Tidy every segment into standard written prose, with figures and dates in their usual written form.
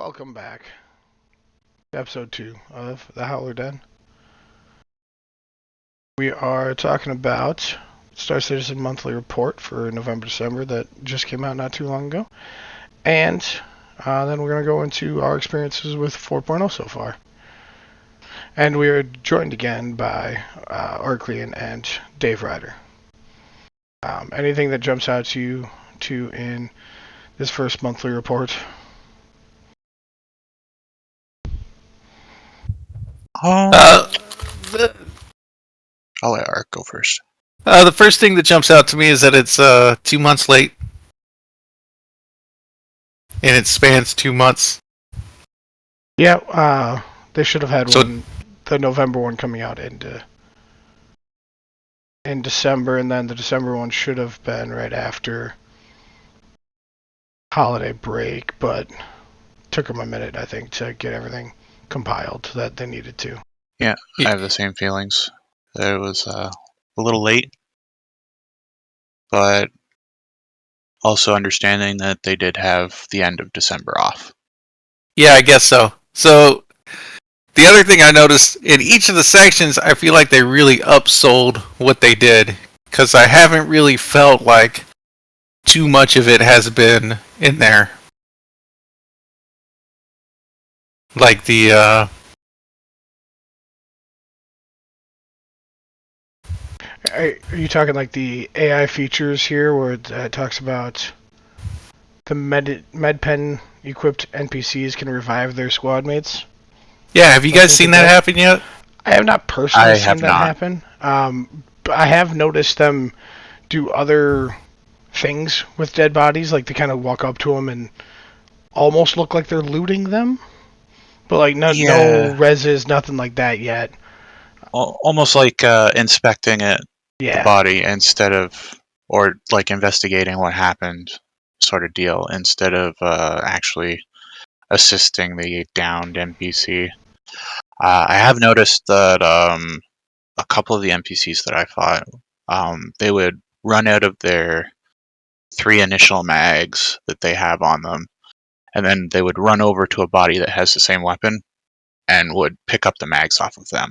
Welcome back to episode 2 of The Howler Den. We are talking about Star Citizen Monthly Report for November-December that just came out not too long ago. And then we're going to go into our experiences with 4.0 so far. And we are joined again by Arclean and Dave Ryder. Anything that jumps out to you in this first monthly report? The I'll let Ark go first. the first thing that jumps out to me is that it's 2 months late, and it spans 2 months. Yeah, they should have had the November one coming out in December, and then the December one should have been right after holiday break, but took them a minute, I think, to get everything compiled that they needed to. Yeah, I have the same feelings. It was a little late, but also understanding that they did have the end of December off. Yeah, I guess so. So the other thing I noticed in each of the sections, I feel like they really upsold what they did, because I haven't really felt like too much of it has been in there. Like the Are you talking like the AI features here, where it talks about the MedPen equipped NPCs can revive their squad mates? yeah, have you guys seen that happen yet? I have not personally I seen have that not. happen. But I have noticed them do other things with dead bodies, like they kind of walk up to them and almost look like they're looting them, but like no reses, nothing like that yet. Almost like inspecting the Yeah, body instead of, or like investigating what happened, sort of deal, instead of actually assisting the downed NPC. I have noticed that a couple of the NPCs that I fought, they would run out of their 3 initial mags that they have on them, and then they would run over to a body that has the same weapon and would pick up the mags off of them.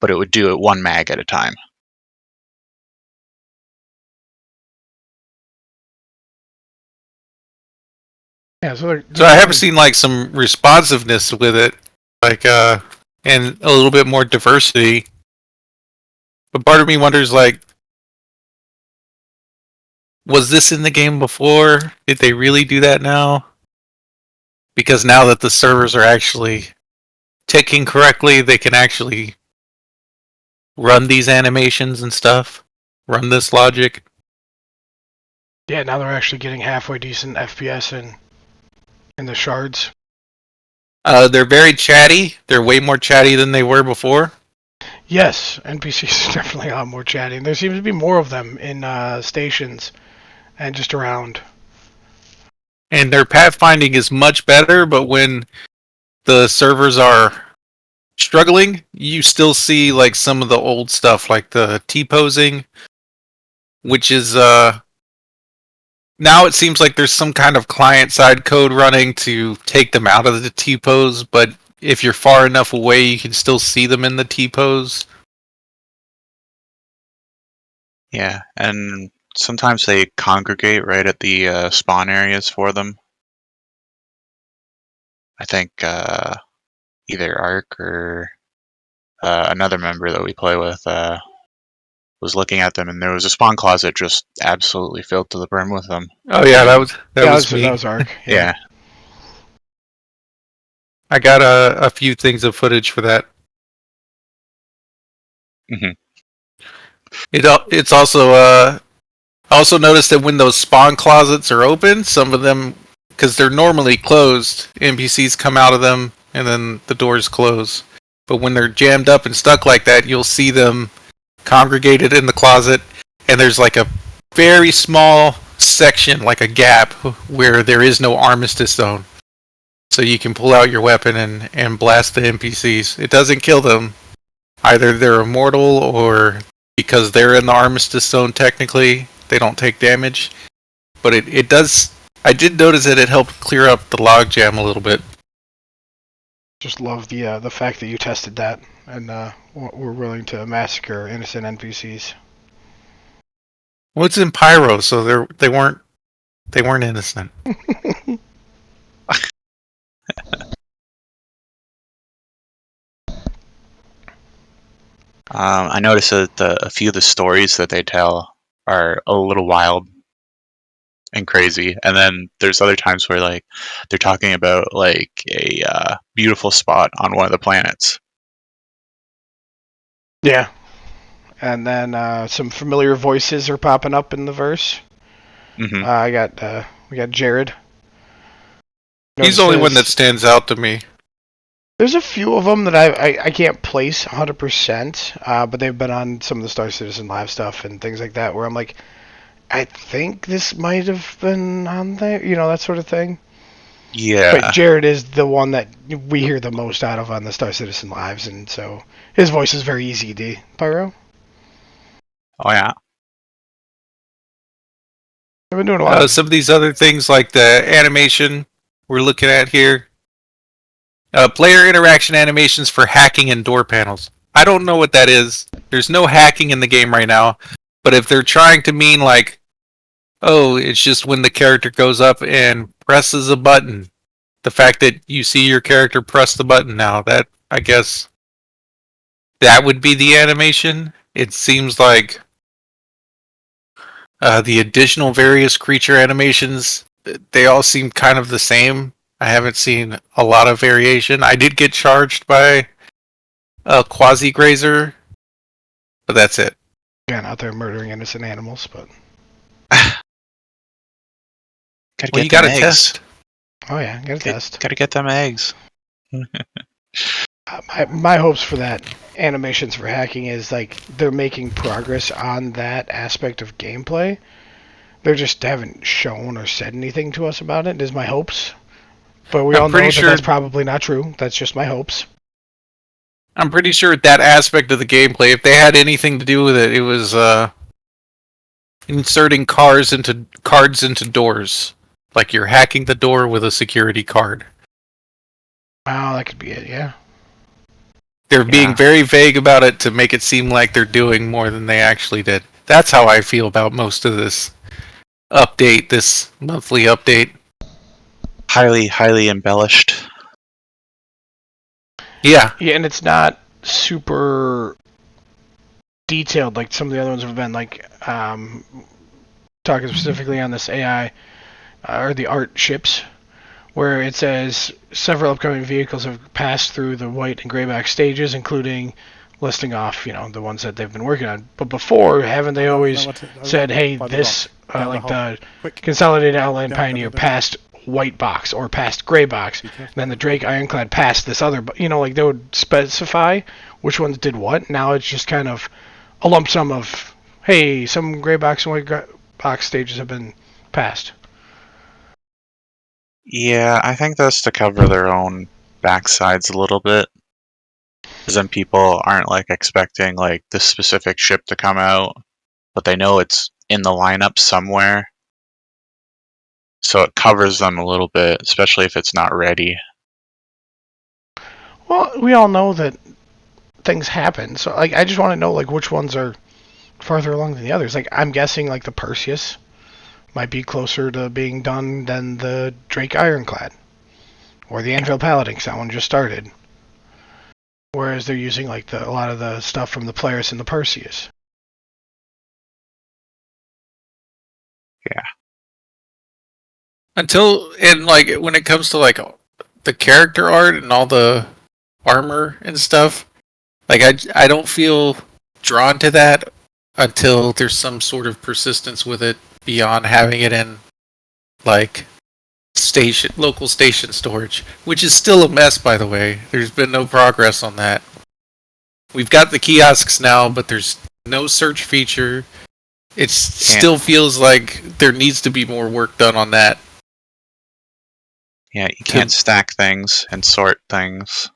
But it would do it 1 mag at a time. yeah. So I have seen like some responsiveness with it, like and a little bit more diversity. But part of me wonders, like, was this in the game before? Did they really do that now? Because now that the servers are actually ticking correctly, they can actually run these animations and stuff, run this logic. Yeah, now they're actually getting halfway decent FPS in the shards. They're very chatty. They're way more chatty than they were before. Yes, NPCs are definitely a lot more chatty, and there seems to be more of them in stations and just around. And their pathfinding is much better, but when the servers are struggling, you still see like some of the old stuff, like the T-posing, which is now it seems like there's some kind of client-side code running to take them out of the T-pose, but if you're far enough away, you can still see them in the T-pose. Yeah, and sometimes they congregate right at the spawn areas for them. I think either Ark or another member that we play with was looking at them, and there was a spawn closet just absolutely filled to the brim with them. Oh yeah, that was me. That was Ark. Yeah. I got a few things of footage for that. Mm-hmm. It's also I also noticed that when those spawn closets are open, some of them, because they're normally closed, NPCs come out of them and then the doors close. But when they're jammed up and stuck like that, you'll see them congregated in the closet, and there's like a very small section, like a gap, where there is no armistice zone. So you can pull out your weapon and blast the NPCs. It doesn't kill them. Either they're immortal, or because they're in the armistice zone technically, they don't take damage. But it does I did notice that it helped clear up the logjam a little bit. Just love the fact that you tested that and were willing to massacre innocent NPCs. Well, it's in Pyro, so they weren't innocent. I noticed that a few of the stories that they tell are a little wild and crazy, and then there's other times where like they're talking about like a beautiful spot on one of the planets. Yeah. And then some familiar voices are popping up in the verse. Hmm. We got Jared. He's the only one that Notices- stands out to me. There's a few of them that I can't place 100%, but they've been on some of the Star Citizen live stuff and things like that where I'm like, I think this might have been on there, that sort of thing. Yeah. But Jared is the one that we hear the most out of on the Star Citizen lives, and so his voice is very easy to Pyro. Oh yeah. I've been doing a lot of Some of these other things, like the animation we're looking at here, player interaction animations for hacking and door panels. I don't know what that is. There's no hacking in the game right now, but if they're trying to mean like, oh, it's just when the character goes up and presses a button, the fact that you see your character press the button now, that I guess that would be the animation. It seems like the additional various creature animations, they all seem kind of the same. I haven't seen a lot of variation. I did get charged by a quasi grazer, but that's it. again out there murdering innocent animals, but Gotta Well, get you them got to eggs. test. oh yeah, gotta test. Gotta get them eggs. My hopes for that animations for hacking is like they're making progress on that aspect of gameplay. They just haven't shown or said anything to us about it. Is my hopes, but we I'm all know pretty that sure- that's probably not true. That's just my hopes. I'm pretty sure that aspect of the gameplay, if they had anything to do with it, it was inserting cards into doors. Like you're hacking the door with a security card. Wow, that could be it. Yeah. They're being Yeah. very vague about it to make it seem like they're doing more than they actually did. That's how I feel about most of this update, this monthly update. Highly embellished. Yeah, Yeah, and it's not super detailed like some of the other ones have been. Like talking specifically on this AI or the art ships, where it says several upcoming vehicles have passed through the white and grayback stages, including listing off, the ones that they've been working on. But before, haven't they always said, hey, this, like the Consolidated Outline Pioneer passed white box or past gray box, then the Drake Ironclad passed this other, like they would specify which ones did what. Now it's just kind of a lump sum of, hey, some gray box and white box stages have been passed. Yeah, I think that's to cover their own backsides a little bit. Because then people aren't like expecting like this specific ship to come out, but they know it's in the lineup somewhere. So it covers them a little bit, especially if it's not ready. Well, we all know that things happen, so like I just want to know like which ones are farther along than the others. Like I'm guessing like the Perseus might be closer to being done than the Drake Ironclad or the Anvil Paladin, 'cause that one just started. Whereas they're using like a lot of the stuff from the Polaris and the Perseus. and like when it comes to like the character art and all the armor and stuff, like I don't feel drawn to that until there's some sort of persistence with it beyond having it in like local station storage, which is still a mess, by the way. There's been no progress on that. We've got the kiosks now, but there's no search feature. It still feels like there needs to be more work done on that. Yeah, you can't stack things and sort things.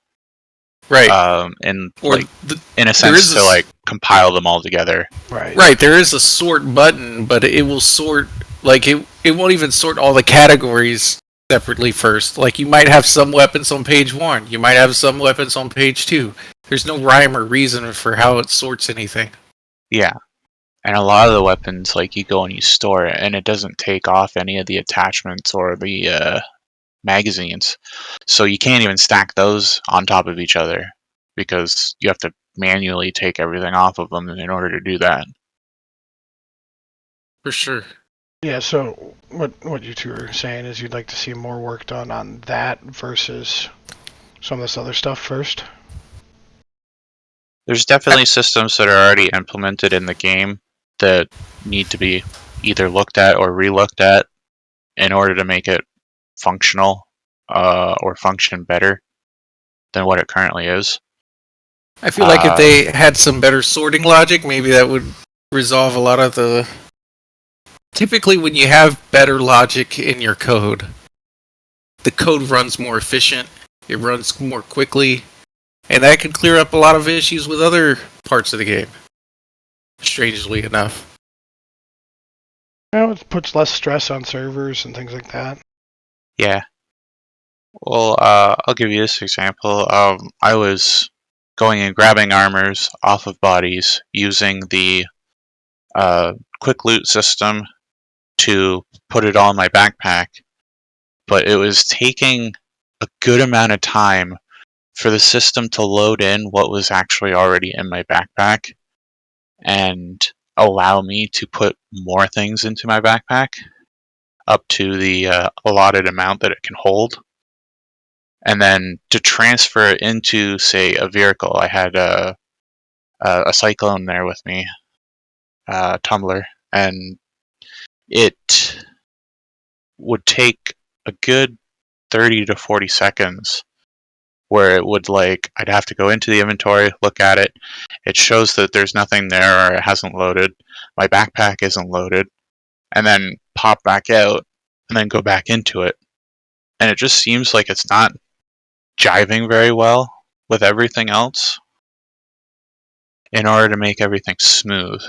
Right. And Or like in a sense to like compile them all together. Right. Right, there is a sort button, but it will sort Like it won't even sort all the categories separately first. Like you might have some weapons on page 1, you might have some weapons on page 2. There's no rhyme or reason for how it sorts anything. Yeah. And a lot of the weapons, like, you go and you store it, and it doesn't take off any of the attachments or the magazines. So you can't even stack those on top of each other because you have to manually take everything off of them in order to do that. For sure. Yeah, so what you two are saying is you'd like to see more work done on that versus some of this other stuff first? There's definitely systems that are already implemented in the game that need to be either looked at or re-looked at in order to make it functional or function better than what it currently is. I feel like if they had some better sorting logic, maybe that would resolve a lot of the. Typically, when you have better logic in your code, the code runs more efficient, it runs more quickly, and that can clear up a lot of issues with other parts of the game. Strangely enough. Well, it puts less stress on servers and things like that. Yeah. Well, I'll give you this example. I was going and grabbing armors off of bodies using the quick loot system to put it all in my backpack, but it was taking a good amount of time for the system to load in what was actually already in my backpack and allow me to put more things into my backpack up to the allotted amount that it can hold. And then to transfer it into, say, a vehicle. I had a cyclone there with me, tumbler, and it would take a good 30 to 40 seconds where it would, like, I'd have to go into the inventory, look at it. It shows that there's nothing there or it hasn't loaded. My backpack isn't loaded. And then pop back out and then go back into it. And it just seems like it's not jiving very well with everything else in order to make everything smooth.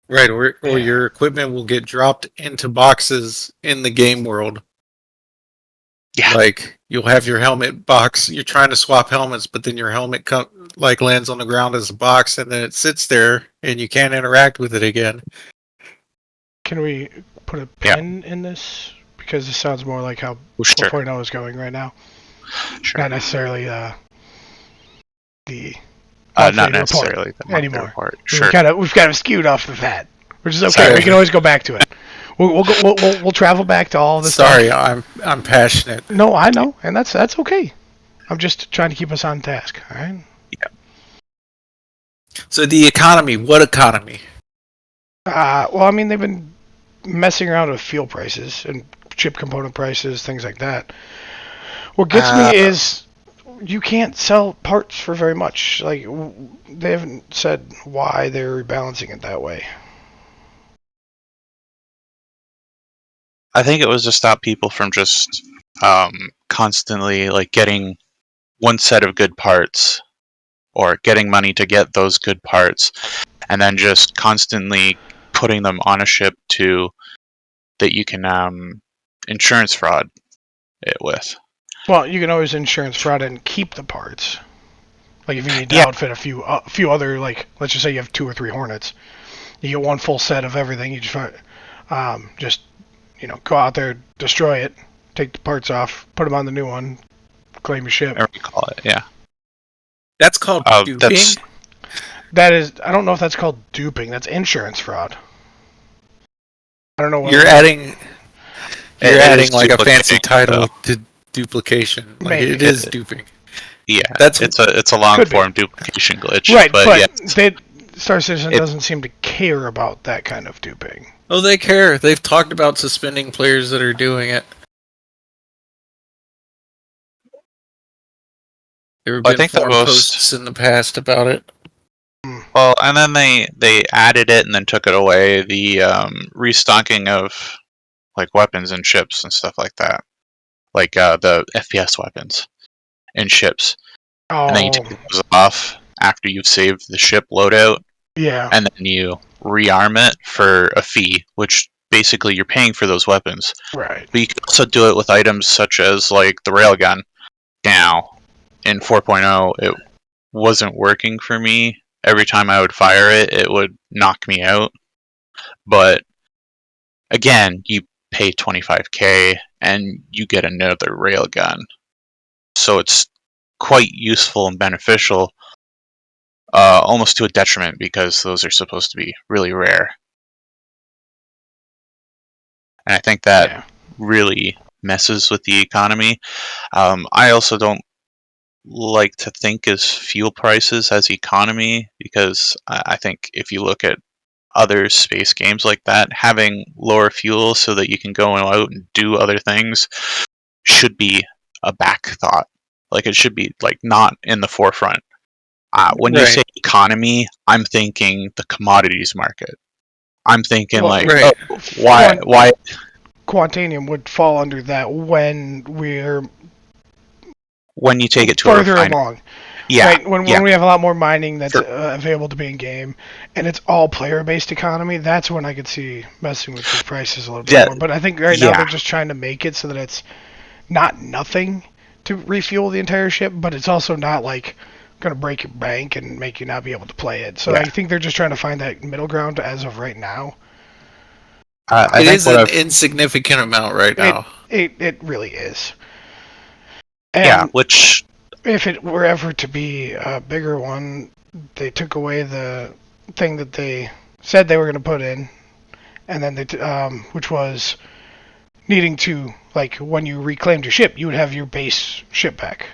Right, or your equipment will get dropped into boxes in the game world. Yeah. Like you'll have your helmet box. You're trying to swap helmets, but then your helmet lands on the ground as a box, and then it sits there, and you can't interact with it again. Can we put a pin in this? Because this sounds more like how Sure. 4.0 is going right now. Sure. Not necessarily the not necessarily report the anymore. Report. Sure. We've kind of skewed off of that, which is okay. Sorry. We can always go back to it. We'll travel back to all this. Sorry, stuff. I'm passionate. No, I know, and that's okay. I'm just trying to keep us on task. All right. Yeah. So the economy, what economy? Well, I mean, they've been messing around with fuel prices and chip component prices, things like that. What gets me is you can't sell parts for very much. Like, they haven't said why they're rebalancing it that way. I think it was to stop people from just constantly, like, getting one set of good parts or getting money to get those good parts and then just constantly putting them on a ship that you can insurance fraud it with. Well, you can always insurance fraud and keep the parts. Like if you need to outfit a few other, like, let's just say you have 2 or 3 Hornets, you get one full set of everything. You just go out there, destroy it, take the parts off, put them on the new one, claim your ship. Whatever you call it, yeah. That's called duping. That is, I don't know if that's called duping. That's insurance fraud. I don't know. You're adding like a fancy title though. to duplication. Like Maybe. it is duping. Yeah, it's a long form duplication glitch. Right, but yeah, Star Citizen doesn't seem to care about that kind of duping. Oh, they care. They've talked about suspending players that are doing it. There have been forum posts in the past about it. Well, and then they added it and then took it away. The restocking of, like, weapons and ships and stuff like that, like the FPS weapons and ships. Oh. And then you take those off after you've saved the ship loadout. Yeah. And then you rearm it for a fee, which basically you're paying for those weapons. Right. But you can also do it with items such as like the railgun. Now, in 4.0, it wasn't working for me. Every time I would fire it, it would knock me out. But again, you pay 25k and you get another railgun. So it's quite useful and beneficial, almost to a detriment because those are supposed to be really rare. And I think that really messes with the economy. I also don't like to think as fuel prices as economy, because I think if you look at other space games like that, having lower fuel so that you can go out and do other things should be a back thought. Like, it should be like not in the forefront. When you say economy, I'm thinking the commodities market. I'm thinking why Quantanium would fall under that when we're you take it to further along. Yeah. Right. When we have a lot more mining that's available to be in game, and it's all player-based economy, that's when I could see messing with the prices a little bit more. But I think right now they're just trying to make it so that it's not nothing to refuel the entire ship, but it's also not like going to break your bank and make you not be able to play it. So I think they're just trying to find that middle ground as of right now. It is an insignificant amount right now. It really is. And which... if it were ever to be a bigger one, they took away the thing that they said they were going to put in, and then which was needing to, like, when you reclaimed your ship, you would have your base ship back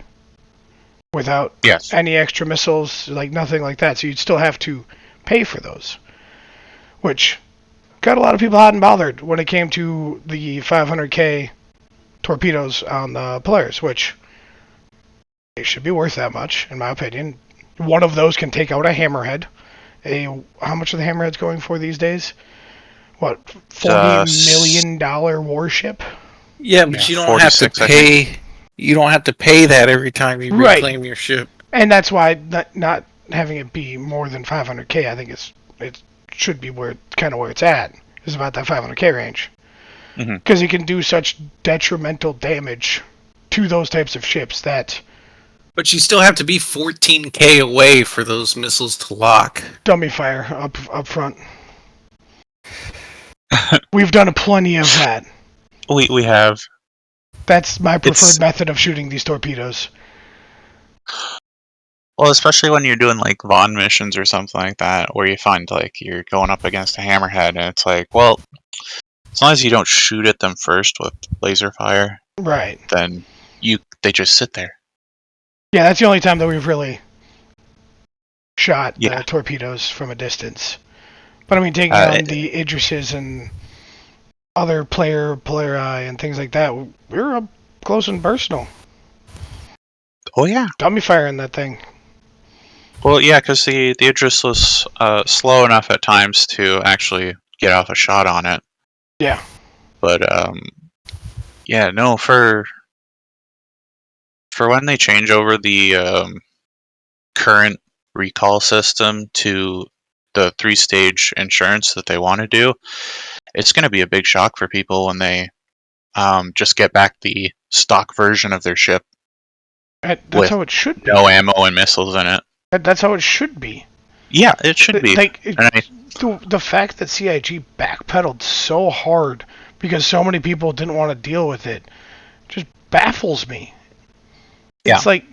without any extra missiles, like nothing like that. So you'd still have to pay for those, which got a lot of people hot and bothered when it came to the 500k torpedoes on the Polaris, which it should be worth that much, in my opinion. One of those can take out a hammerhead. How much are the hammerheads going for these days? What, $40 million warship? Yeah, but you don't have to pay. You don't have to pay that every time you reclaim your ship. And that's why not having it be more than 500k, I think it should be kind of where it's at. Is about that 500k range. Because you can do such detrimental damage to those types of ships that... But you still have to be 14k away for those missiles to lock. Dummy fire up front. We've done plenty of that. We have. That's my preferred method of shooting these torpedoes. Well, especially when you're doing like Vaughn missions or something like that, where you find like you're going up against a hammerhead, and it's like, well, as long as you don't shoot at them first with laser fire, right? Then they just sit there. Yeah, that's the only time that we've really shot the torpedoes from a distance. But I mean, taking on the Idrises and other Polari and things like that, we were up close and personal. Oh yeah, dummy fire in that thing. Well, yeah, because the Idris was slow enough at times to actually get off a shot on it. Yeah. But yeah, no, for when they change over the current recall system to the 3-stage insurance that they want to do, it's going to be a big shock for people when they just get back the stock version of their ship. That's how it should be. No ammo and missiles in it. That's how it should be. Yeah, it should be. Like, the fact that CIG backpedaled so hard because so many people didn't want to deal with it just baffles me. It's like,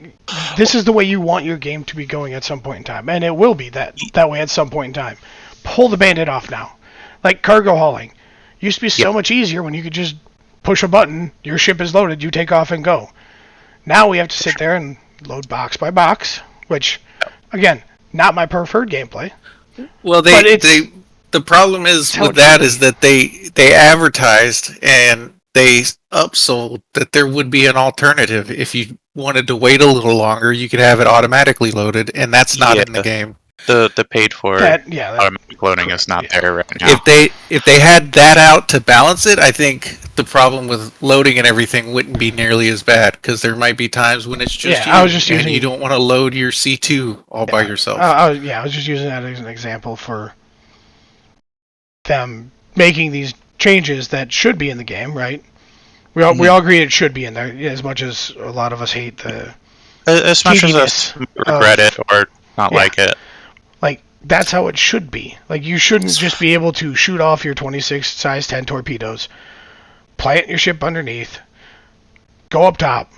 this is the way you want your game to be going at some point in time, and it will be that way at some point in time. Pull the Band-Aid off now. Like cargo hauling. Used to be so much easier when you could just push a button, your ship is loaded, you take off and go. Now we have to sit there and load box by box, which, again, not my preferred gameplay. Well, the problem is with that is that they advertised and they upsold that there would be an alternative. If you wanted to wait a little longer, you could have it automatically loaded, and that's not in the game. The paid for automatic loading is not there right now. If they had that out to balance it, I think the problem with loading and everything wouldn't be nearly as bad, because there might be times when it's just you don't want to load your C2 all by yourself. I was just using that as an example for them making these changes that should be in the game, right? We all agree it should be in there, as much as a lot of us hate the As much as us tediness regret it of, or not yeah, like it. like that's how it should be. Like you shouldn't just be able to shoot off your 26 size 10 torpedoes, plant your ship underneath, go up top,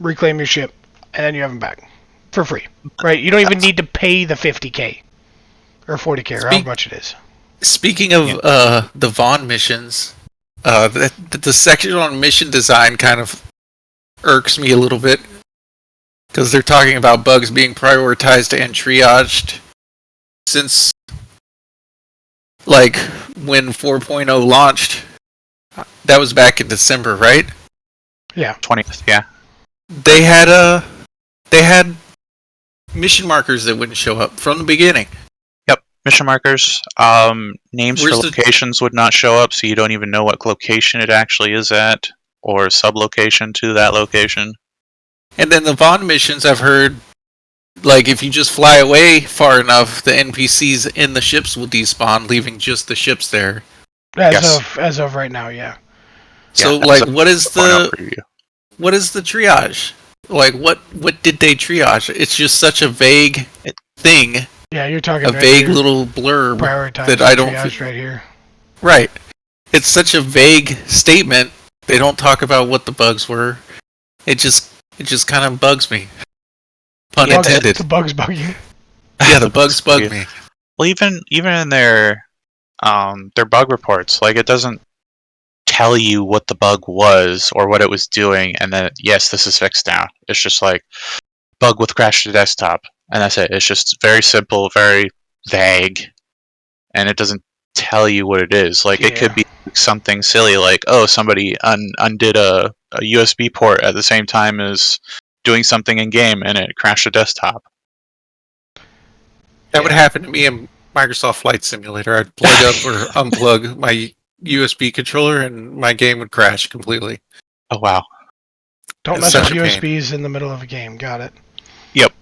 reclaim your ship, and then you have them back for free, right? You don't even need to pay the 50k or 40k or however much it is. Speaking of the Vaughn missions, the section on mission design kind of irks me a little bit because they're talking about bugs being prioritized and triaged since like when 4.0 launched. That was back in December, right? Yeah. 20th, yeah. They had mission markers that wouldn't show up from the beginning. Yep, mission markers. Names for locations would not show up, so you don't even know what location it actually is at, or sublocation to that location. And then the Vaughn missions, I've heard, like if you just fly away far enough, the NPCs in the ships will despawn, leaving just the ships there. As of right now, yeah. So yeah, like, what is the triage? Like, what did they triage? It's just such a vague thing. Yeah, you're talking a vague little blurb that I don't triage right here. Right. It's such a vague statement. They don't talk about what the bugs were. It just kind of bugs me. Pun intended. The bugs bug you. Yeah, the bugs bug me. Well, even in their bug reports, like it doesn't tell you what the bug was or what it was doing, and then yes, this is fixed now. It's just like bug with crash to desktop, and that's it. It's just very simple, very vague, and it doesn't tell you what it is. Like it could be something silly, like somebody undid a USB port at the same time as doing something in game, and it crashed the desktop. That would happen to me in Microsoft Flight Simulator. I'd plug up or unplug my USB controller, and my game would crash completely. Oh wow! Don't mess with USBs in the middle of a game. Got it. Yep.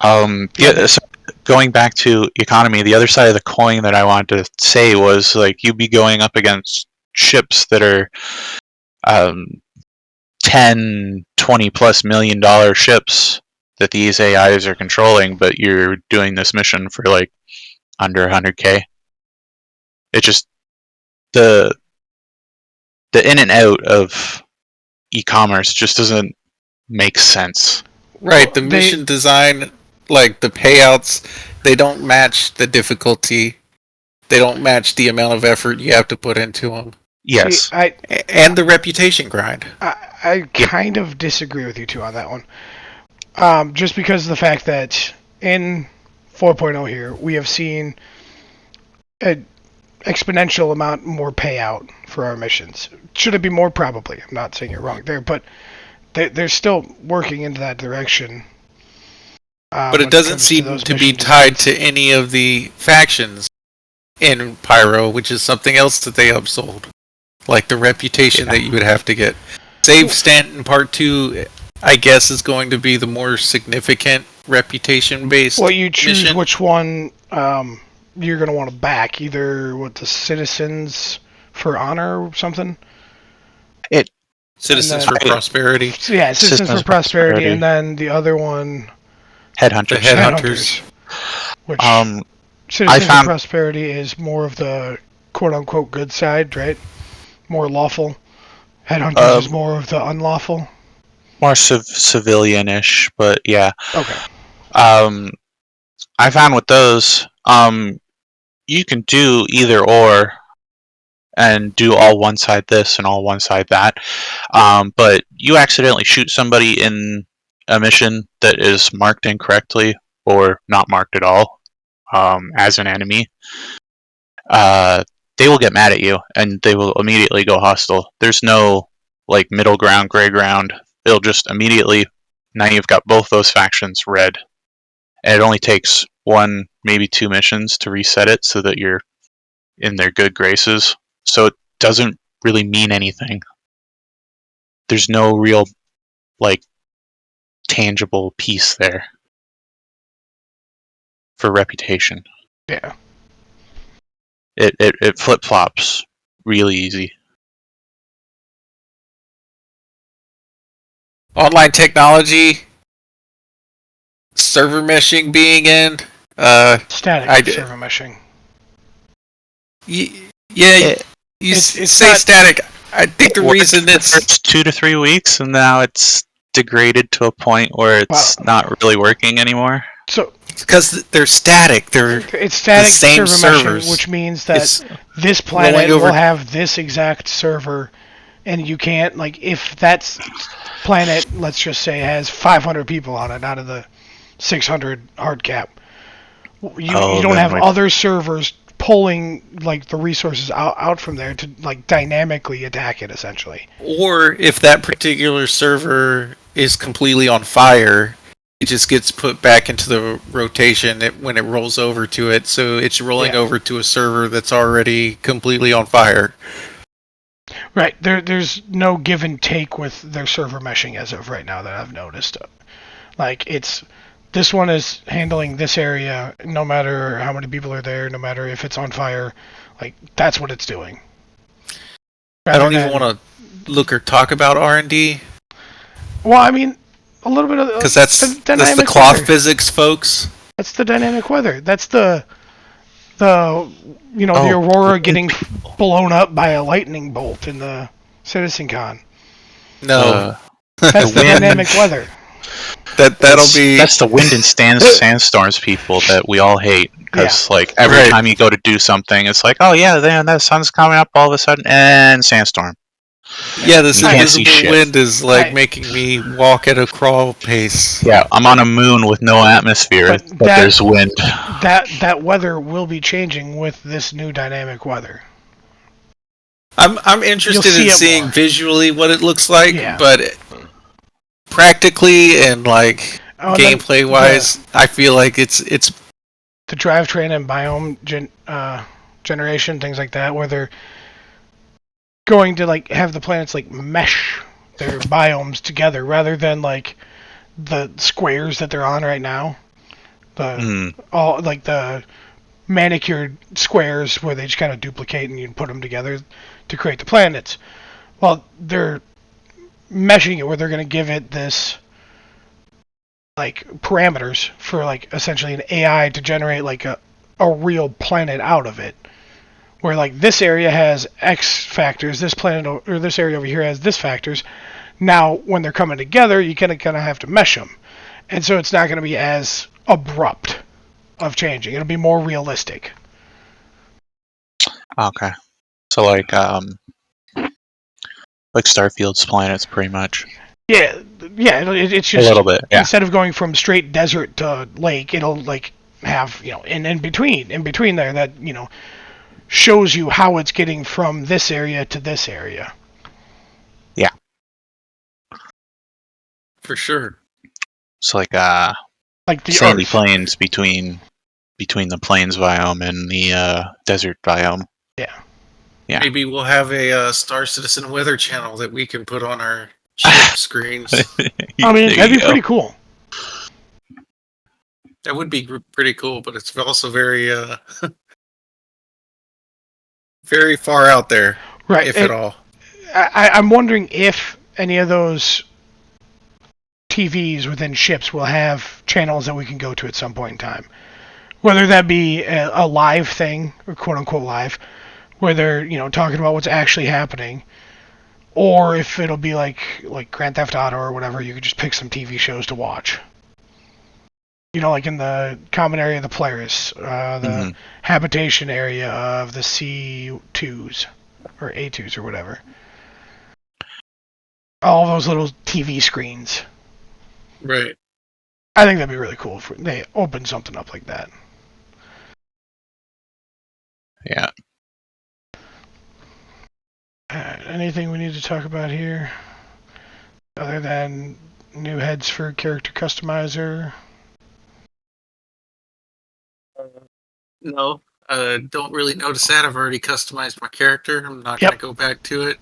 So going back to economy, the other side of the coin that I wanted to say was like you'd be going up against ships that are 10, 20 plus $1 million ships that these AIs are controlling, but you're doing this mission for like under 100k. It just the in and out of e-commerce just doesn't make sense. Right, the mission design, like the payouts, they don't match the difficulty. They don't match the amount of effort you have to put into them. Yes. See, and the reputation grind. I kind of disagree with you two on that one. Just because of the fact that in 4.0 here, we have seen an exponential amount more payout for our missions. Should it be more? Probably. I'm not saying you're wrong there, but they're still working into that direction. But it doesn't seem to be tied to any of the factions in Pyro, which is something else that they upsold. Like the reputation that you would have to get. Save Stanton Part 2, I guess, is going to be the more significant reputation-based Well, you choose mission. Which one you're going to want to back. Either with the Citizens for Honor or something. Citizens for Prosperity. Yeah, Citizens for Prosperity, and then the other one... Headhunters. The Headhunters. Which Citizens for Prosperity is more of the quote-unquote good side, right? More lawful. Headhunters is more of the unlawful. More civilian-ish, but yeah. Okay. I found with those, you can do either or, and do all one side this and all one side that. But you accidentally shoot somebody in a mission that is marked incorrectly or not marked at all as an enemy, they will get mad at you and they will immediately go hostile. There's no like middle ground, gray ground. It'll just immediately, now you've got both those factions red. And it only takes 1, maybe 2 missions to reset it so that you're in their good graces. So it doesn't really mean anything. There's no real like tangible piece there for reputation. Yeah. It flip-flops really easy. Online technology, server meshing being in. Static I server meshing. yeah, you It's say not static. I think It the worked reason for the it's first 2 to 3 weeks, and now it's degraded to a point where well. it's not really working anymore. So because they're static. They're it's the static same server meshing, servers. which means that It's this rolling planet will over. have this exact server, and you can't like if that planet, let's just say, has 500 people on it out of the 600 hard cap. You Oh, don't then have we other servers pulling like the resources out from there to like dynamically attack it essentially. Or if that particular server is completely on fire, it just gets put back into the rotation when it rolls over to it. So it's rolling Yeah. over to a server that's already completely on fire. Right. There's no give and take with their server meshing as of right now that I've noticed. Like it's this one is handling this area no matter how many people are there, no matter if it's on fire. Like that's what it's doing. I Rather don't even than want to look or talk about R&D well, I mean a little bit of because the that's the dynamic cloth weather. physics, folks. That's the dynamic weather. That's the the oh, aurora wind getting people. blown up by a lightning bolt in the Citizen Con. No, The the That's the wind. dynamic weather. that'll be That's the wind and sandstorms people that we all hate Yeah. because like every right. time you go to do something, it's like, oh yeah, then that sun's coming up all of a sudden and sandstorm. Yeah, this You can't see invisible shit. wind is like I making me walk at a crawl pace. Yeah, I'm on a moon with no atmosphere, but but there's wind. that weather will be changing with this new dynamic weather. I'm You'll interested see in it seeing more. visually what it looks like, Yeah. but practically and like Oh, and then gameplay the wise, I feel like it's the drivetrain and biome generation, things like that, where they're going to like have the planets like mesh their biomes together rather than like the squares that they're on right now. The Mm. all like the manicured squares where they just kind of duplicate and you put them together to create the planets. Well, they're meshing it where they're going to give it this like parameters for like essentially an AI to generate like a real planet out of it. Where like this area has X factors, this planet or this area over here has this factors. Now when they're coming together, you kind of have to mesh them, and so it's not going to be as abrupt of changing. It'll be more realistic. Okay. So like Starfield's planets pretty much. Yeah, yeah. It's A just little bit, yeah. instead of going from straight desert to lake, it'll like have in between there that shows you how it's getting from this area to this area. Yeah. for sure. It's like Like the sandy Earth. plains between the plains biome and the desert biome. Yeah. Yeah. Maybe we'll have a Star Citizen weather channel that we can put on our ship screens. I mean, There that'd you be go. pretty cool. That would be pretty cool, but it's also very very far out there, Right. if at all. I'm wondering if any of those TVs within ships will have channels that we can go to at some point in time. Whether that be a live thing, or quote unquote live, where they're talking about what's actually happening, or if it'll be like Grand Theft Auto or whatever, you could just pick some TV shows to watch. Like in the common area of the Polaris, the habitation area of the C2s or A2s or whatever. All those little TV screens. Right. I think that'd be really cool if they open something up like that. Yeah. Anything we need to talk about here? Other than new heads for character customizer? No. Don't really notice that. I've already customized my character. I'm not Yep. going to go back to it.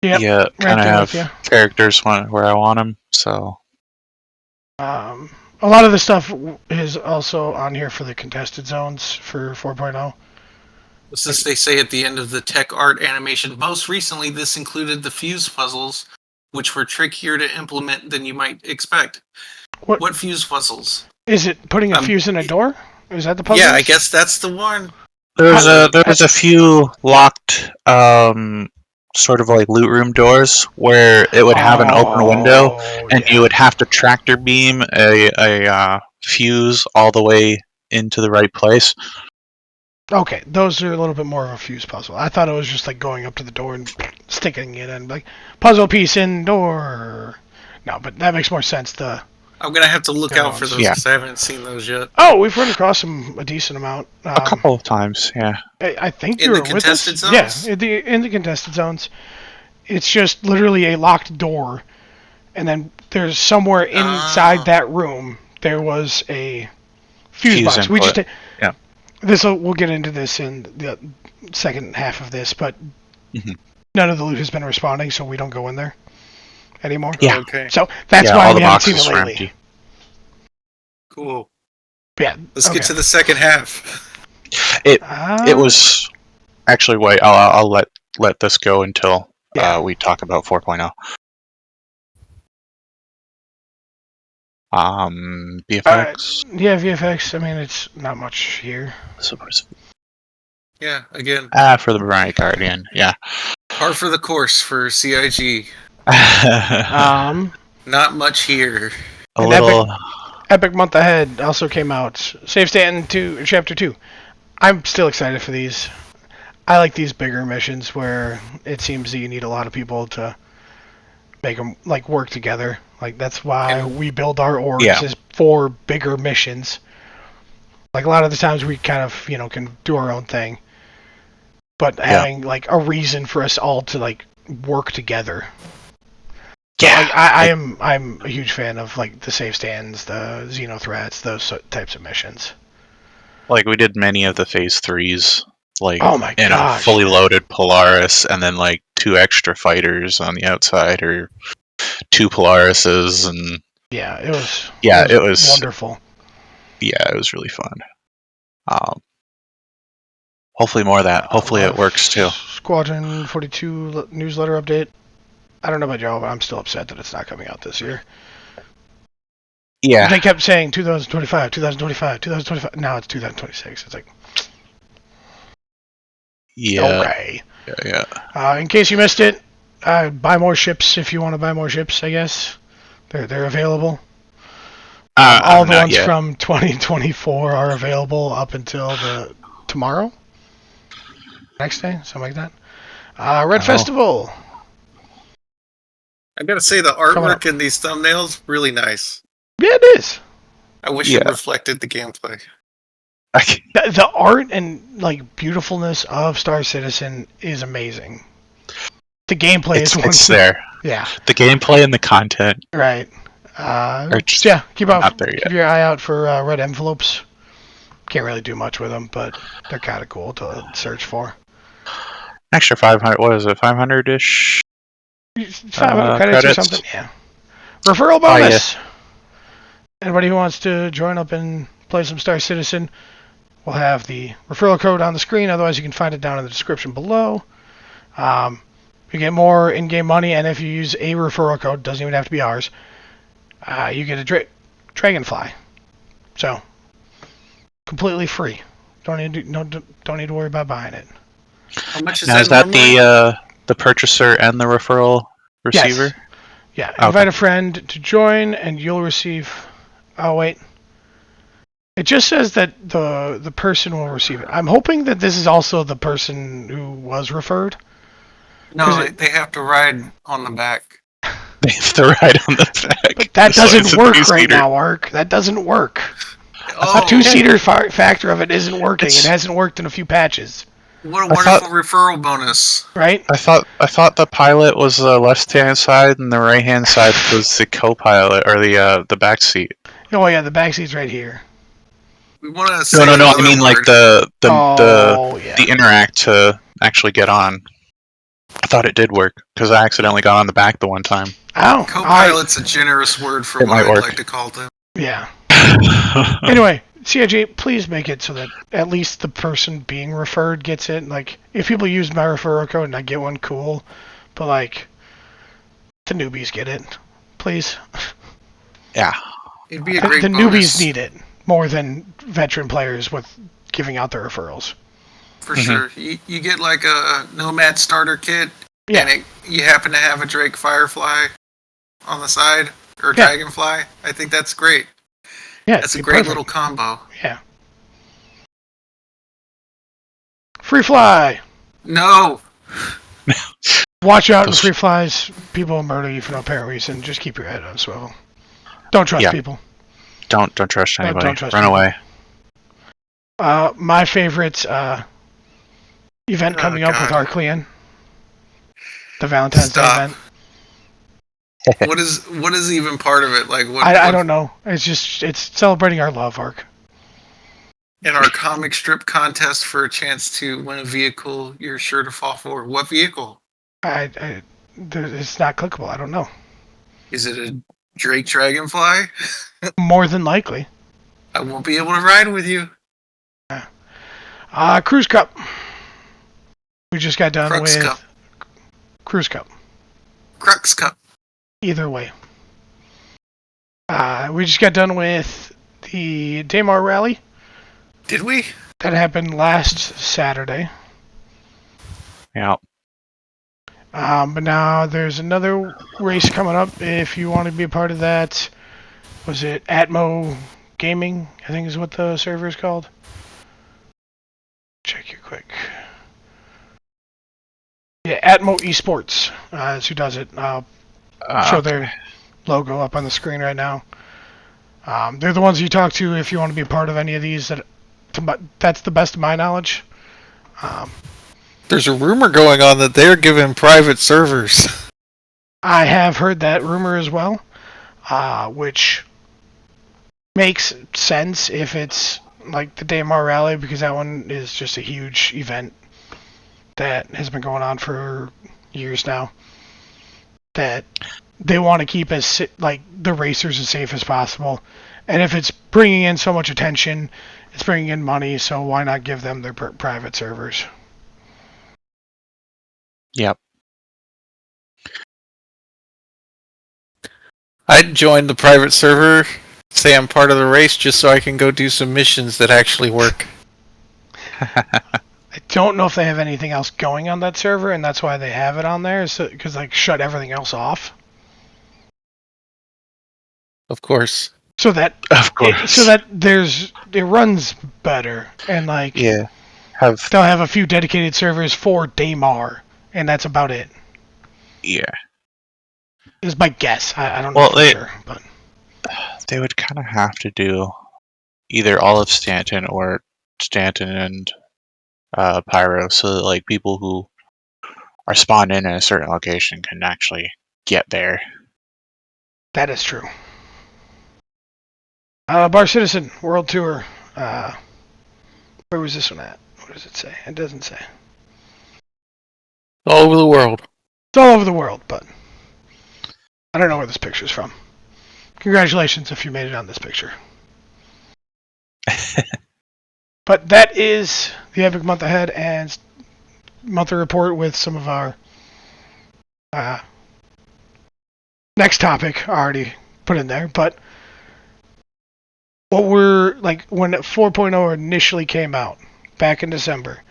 Yep. Yeah, kind of there with have characters where I want them. So A lot of the stuff is also on here for the contested zones for 4.0. Since they say at the end of the tech art animation, most recently this included the fuse puzzles, which were trickier to implement than you might expect. What fuse puzzles? Is it putting a fuse in a door? Is that the puzzle? Yeah, I guess that's the one. There's a few locked sort of like loot room doors where it would have an open window, and you would have to tractor beam a fuse all the way into the right place. Okay, those are a little bit more of a fuse puzzle. I thought it was just like going up to the door and sticking it in, like puzzle piece in door. No, but that makes more sense. I'm gonna have to look out for those Yeah. because I haven't seen those yet. Oh, we've run across them a decent amount. A couple of times, yeah. I think In you the were with us. contested zones? Yeah, in the contested zones. It's just literally a locked door, and then there's somewhere inside that room there was a fuse box. We just yeah. we'll get into this in the second half of this, but none of the loot has been responding, so we don't go in there anymore. Yeah. Okay. So that's why all we the haven't seen it boxes were lately. empty. Cool. Yeah. Let's get to the second half. It was actually wait. I'll let this go until we talk about 4.0. VFX. Yeah, VFX. I mean, it's not much here. Yeah, again. For the Mariah Guardian, yeah. Par for the course for CIG. Not much here. A little. Epic month ahead also came out. Safe Stand 2, Chapter 2. I'm still excited for these. I like these bigger missions where it seems that you need a lot of people to make them like work together. Like that's why we build our orgs is for bigger missions. Like a lot of the times we kind of can do our own thing, but having like a reason for us all to like work together. Yeah, I'm a huge fan of like the safe stands, the Xeno threats, those types of missions. Like we did many of the phase 3s, like in a fully loaded Polaris, and then like 2 extra fighters on the outside, or 2 Polarises, and it was wonderful. Yeah, it was really fun. Hopefully more of that. Hopefully it works too. Squadron 42 newsletter update. I don't know about y'all, but I'm still upset that it's not coming out this year. Yeah. They kept saying 2025, 2025, 2025. Now it's 2026. It's like, okay. Yeah. In case you missed it, buy more ships if you want to buy more ships. I guess they're available. All the ones from 2024 are available up until tomorrow, next day, something like that. Red Festival. I gotta say, the artwork in these thumbnails, really nice. Yeah, it is. I wish it reflected the gameplay. The art and like beautifulfulness of Star Citizen is amazing. The gameplay is one. It's there. Yeah. The gameplay and the content. Right. Keep your eye out for red envelopes. Can't really do much with them, but they're kind of cool to search for. Extra 500. What is it? 500-ish. 500 credits or something. Yeah. Referral bonus. Anybody who wants to join up and play some Star Citizen will have the referral code on the screen. Otherwise, you can find it down in the description below. You get more in-game money, and if you use a referral code, doesn't even have to be ours, you get a Dragonfly. So, completely free. Don't need to worry about buying it. How much is now, is that the purchaser and the referral receiver? Yes. Yeah. Invite a friend to join, and you'll receive. Oh wait. It just says that the person will receive it. I'm hoping that this is also the person who was referred. No, they have to ride on the back. They have to ride on the back. But that doesn't work right now, Ark. That doesn't work. A two-seater factor of it isn't working. It hasn't worked in a few patches. What a wonderful referral bonus. Right? I thought the pilot was the left-hand side and the right-hand side was the co-pilot, or the back seat. Oh yeah, the back seat's right here. We want to say No. I mean like the interact to actually get on. I thought it did work because I accidentally got on the back the one time. Co-pilot's a generous word for what I'd like to call them. Yeah. Anyway, CIJ, please make it so that at least the person being referred gets it. Like, if people use my referral code and I get one, cool. But, like, the newbies get it. Please. Yeah. It'd be a The great newbies bonus need it more than veteran players with giving out their referrals. for Mhm. sure. You get like a Nomad starter kit, Yeah. and you happen to have a Drake Firefly on the side or Yeah. Dragonfly. I think that's great. Yeah, That's a it'd be great perfect. little combo. Yeah. Free fly. No, Watch out in Those- free flies. People will murder you for no apparent reason. Just keep your head on a swivel. Don't trust Yeah. people. Don't trust anybody. Don't trust Run people. away. My favorite event Oh, coming up with God. Arclean. The Valentine's Day Stop. event. What is even part of it? Like what? I don't know. It's celebrating our love arc. In our comic strip contest for a chance to win a vehicle, you're sure to fall for. What vehicle? It's not clickable. I don't know. Is it a Drake Dragonfly? More than likely. I won't be able to ride with you. Cruise Cup. We just got done Crux with Cup. Cruise Cup. Crux Cup. Either way. We just got done with the Daymar Rally. Did we? That happened last Saturday. Yeah. But now there's another race coming up. If you want to be a part of that, was it Atmo Gaming? I think is what the server is called. Check here quick. Yeah, Atmo Esports is who does it. I'll show their logo up on the screen right now. They're the ones you talk to if you want to be a part of any of these. That's the best of my knowledge. There's a rumor going on that they're giving private servers. I have heard that rumor as well, which makes sense if it's like the Daymar Rally, because that one is just a huge event that has been going on for years now. That they want to keep as like the racers as safe as possible, and if it's bringing in so much attention, it's bringing in money. So why not give them their private servers? Yep. I'd join the private server, say I'm part of the race, just so I can go do some missions that actually work. I don't know if they have anything else going on that server, and that's why they have it on there, because like shut everything else off. Of course. So that Of course. it runs better, and like Yeah. they'll have a few dedicated servers for Daymar, and that's about it. Yeah. Is my guess. I don't know Well, for sure, but They would kind of have to do either all of Stanton or Stanton and Pyro, so that like people who are spawned in a certain location can actually get there. that is true. Bar Citizen World Tour. Where was this one at? What does it say? It doesn't say. All over the world. It's all over the world, but I don't know where this picture's from. Congratulations if you made it on this picture. But that is the Epic Month Ahead and monthly report with some of our next topic already put in there. But what we're like when 4.0 initially came out back in December,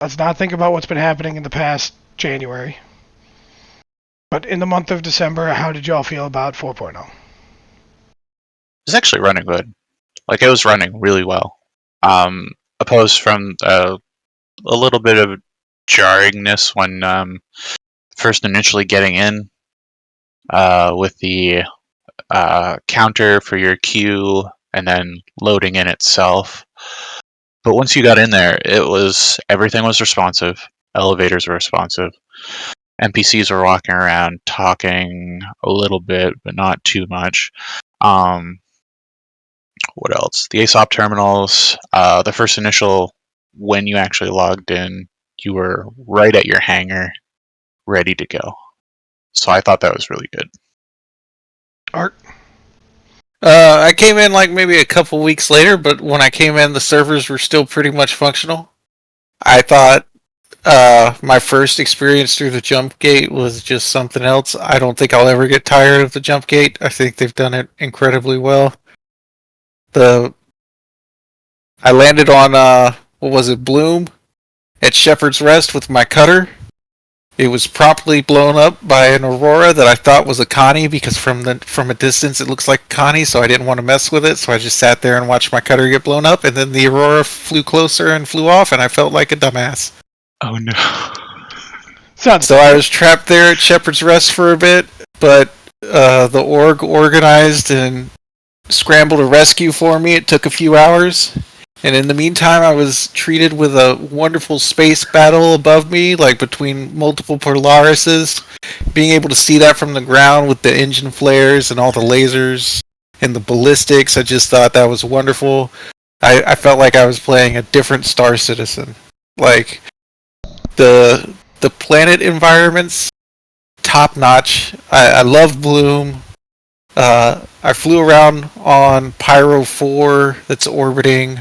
let's not think about what's been happening in the past January. But in the month of December, how did y'all feel about 4.0? It's actually running good. Like it was running really well. Opposed from a little bit of jarringness when first initially getting in with the counter for your queue and then loading in itself. But once you got in there, everything was responsive. Elevators were responsive. NPCs were walking around talking a little bit, but not too much. What else? The ASOP terminals. The first initial, when you actually logged in, you were right at your hangar, ready to go. So I thought that was really good. Art? I came in like maybe a couple weeks later, but when I came in, the servers were still pretty much functional. I thought my first experience through the jump gate was just something else. I don't think I'll ever get tired of the jump gate. I think they've done it incredibly well. The I landed on what was it, Bloom at Shepherd's Rest with my cutter. It was promptly blown up by an Aurora that I thought was a Connie because from a distance it looks like a Connie, so I didn't want to mess with it. So I just sat there and watched my cutter get blown up, and then the Aurora flew closer and flew off, and I felt like a dumbass. Oh no. So I was trapped there at Shepherd's Rest for a bit, but the org organized and scrambled a rescue for me. It took a few hours. And in the meantime, I was treated with a wonderful space battle above me, like between multiple Polarises. Being able to see that from the ground with the engine flares and all the lasers and the ballistics, I just thought that was wonderful. I felt like I was playing a different Star Citizen. Like, the planet environments, top notch. I love Bloom. I flew around on Pyro 4 that's orbiting,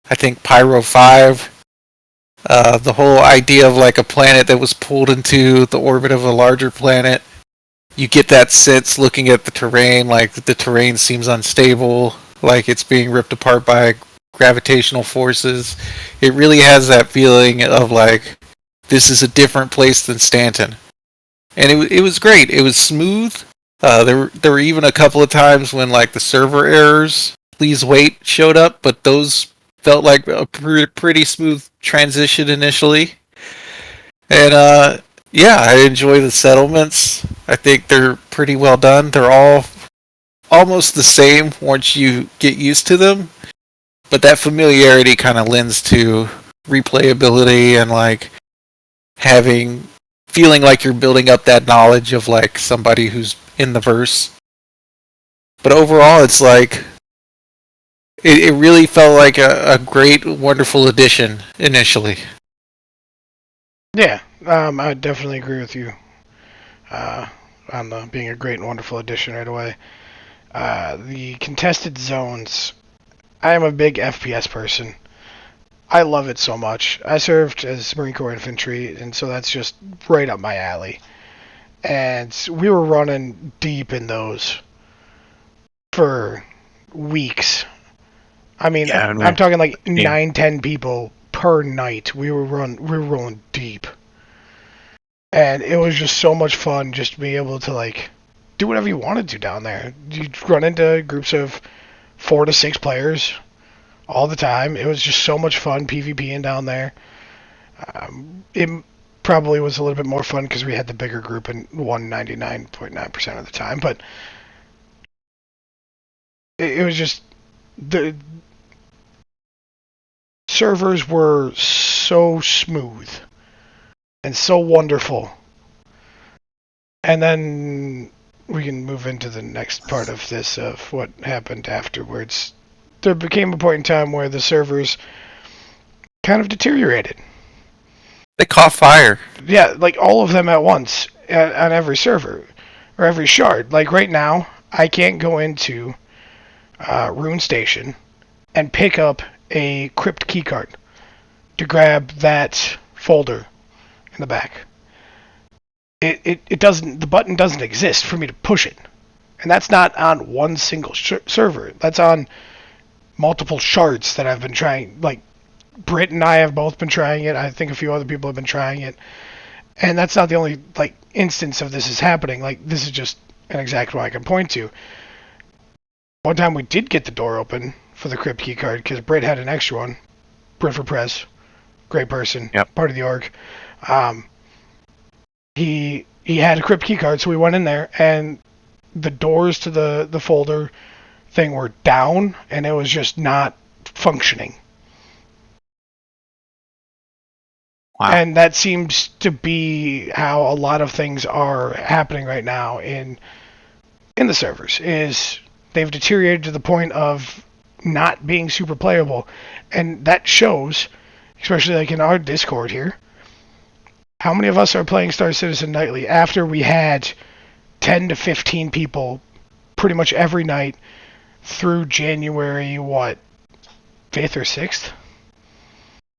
I think, Pyro 5. The whole idea of like a planet that was pulled into the orbit of a larger planet. You get that sense looking at the terrain, like the terrain seems unstable, like it's being ripped apart by gravitational forces. It really has that feeling of like, this is a different place than Stanton. And it was great. It was smooth. There were even a couple of times when like the server errors, please wait, showed up, but those felt like a pretty smooth transition initially. And yeah, I enjoy the settlements. I think they're pretty well done. They're all almost the same once you get used to them, but that familiarity kind of lends to replayability and like feeling like you're building up that knowledge of like somebody who's in the verse. But overall, it's like it really felt like a great, wonderful addition initially. Yeah, I would definitely agree with you on the being a great and wonderful addition right away. The contested zones, I am a big FPS person. I love it so much. I served as Marine Corps infantry, and so that's just right up my alley. And we were running deep in those for weeks. I mean, Yeah, I'm talking like 9-10 people per night. We were rolling deep. And it was just so much fun just to be able to like do whatever you wanted to down there. You run into groups of 4 to 6 players all the time. It was just so much fun PvPing down there. It probably was a little bit more fun because we had the bigger group and won 99.9% of the time, but it was just the servers were so smooth and so wonderful. And then we can move into the next part of this of what happened afterwards. There became a point in time where the servers kind of deteriorated. They caught fire. Yeah, like all of them at once on every server or every shard. Like right now, I can't go into Rune Station and pick up a crypt keycard to grab that folder in the back. It doesn't. The button doesn't exist for me to push it, and that's not on one single server. That's on multiple shards that I've been trying. Like Britt and I have both been trying it. I think a few other people have been trying it, and that's not the only like instance of this is happening. Like this is just an exact one I can point to. One time we did get the door open for the crypt keycard because Britt had an extra one. Britt for Press, great person, Yep. part of the org. He had a crypt keycard, so we went in there, and the doors to the folder thing were down, and it was just not functioning. Wow. And that seems to be how a lot of things are happening right now in the servers. Is they've deteriorated to the point of not being super playable, and that shows, especially like in our Discord here. How many of us are playing Star Citizen nightly after we had 10 to 15 people pretty much every night through January, 5th or 6th?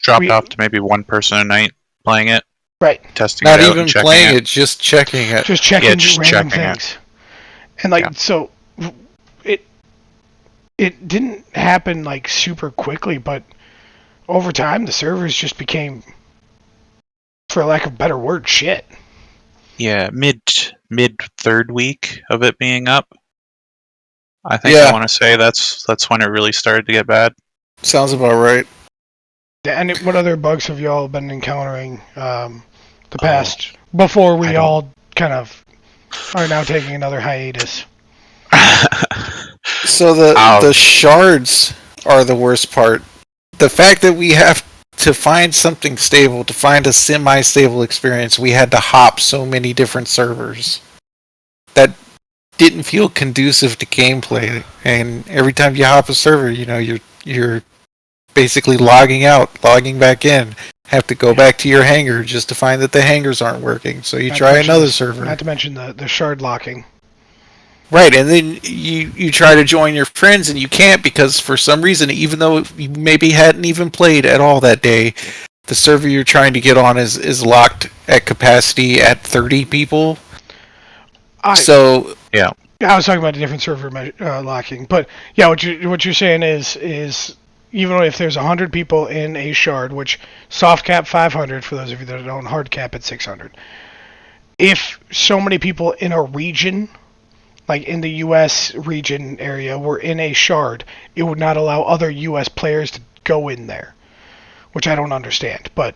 Dropped off to maybe one person a night playing it, Right. testing Not it out and even checking playing it. it, just checking it. Just checking just random checking it. things. And like, Yeah. so it didn't happen like super quickly, but over time the servers just became, for lack of a better word, shit. Yeah, mid third week of it being up. I think Yeah. I want to say that's when it really started to get bad. Sounds about right. And what other bugs have y'all been encountering the Oh, past before we I don't- all kind of are now taking another hiatus? So the Ow. shards are the worst part. The fact that we have to find something stable, to find a semi-stable experience, we had to hop so many different servers. That didn't feel conducive to gameplay. And every time you hop a server, you're basically logging out, logging back in. Have to go back to your hangar just to find that the hangars aren't working. So you try another server. Not to mention the shard locking. Right, and then you try to join your friends and you can't because for some reason, even though you maybe hadn't even played at all that day, the server you're trying to get on is locked at capacity at 30 people. So yeah, I was talking about a different server locking, but yeah, what you're saying is even if there's 100 people in a shard, which soft cap 500 for those of you that don't, hard cap at 600. If so many people in a region, like in the U.S. region area, were in a shard, it would not allow other U.S. players to go in there, which I don't understand, but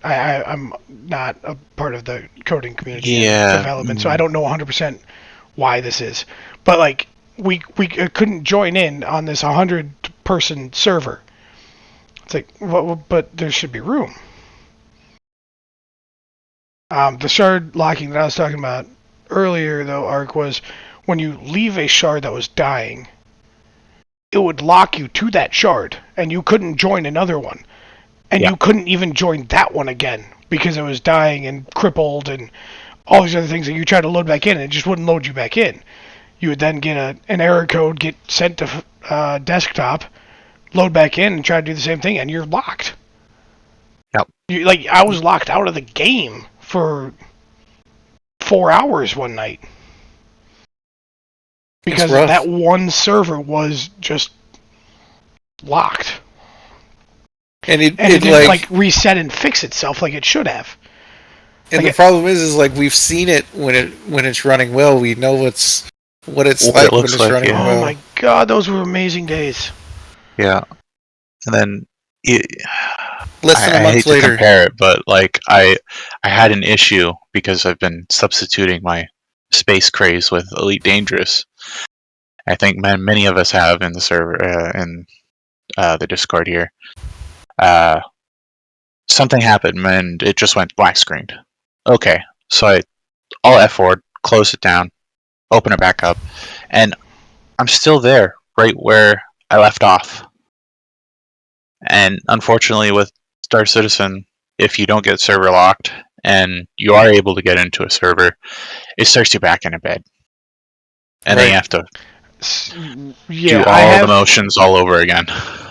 I'm not a part of the coding community and development, so I don't know 100% why this is. But like we couldn't join in on this 100-person server. It's like, well, but there should be room. The shard locking that I was talking about earlier, though, Ark, was when you leave a shard that was dying, it would lock you to that shard, and you couldn't join another one. And you couldn't even join that one again because it was dying and crippled and all these other things that you tried to load back in, and it just wouldn't load you back in. You would then get an error code, get sent to desktop, load back in, and try to do the same thing, and you're locked. Yep. I was locked out of the game for 4 hours one night because that one server was just locked. And it didn't like reset and fix itself like it should have. And the problem is like we've seen it when it's running well. We know what it's What like it when looks it's like, running yeah. well. Oh my god, those were amazing days. Yeah, and then Less than a I month hate later. to compare it, but like I had an issue because I've been substituting my space craze with Elite Dangerous. I think many of us have in the server in the Discord here. Something happened and it just went black screened. Okay, so I'll F4, close it down, open it back up, and I'm still there, right where I left off. And unfortunately, with Star Citizen, if you don't get server locked and you are able to get into a server, it starts you back in a bed. And then you have to do all the motions all over again.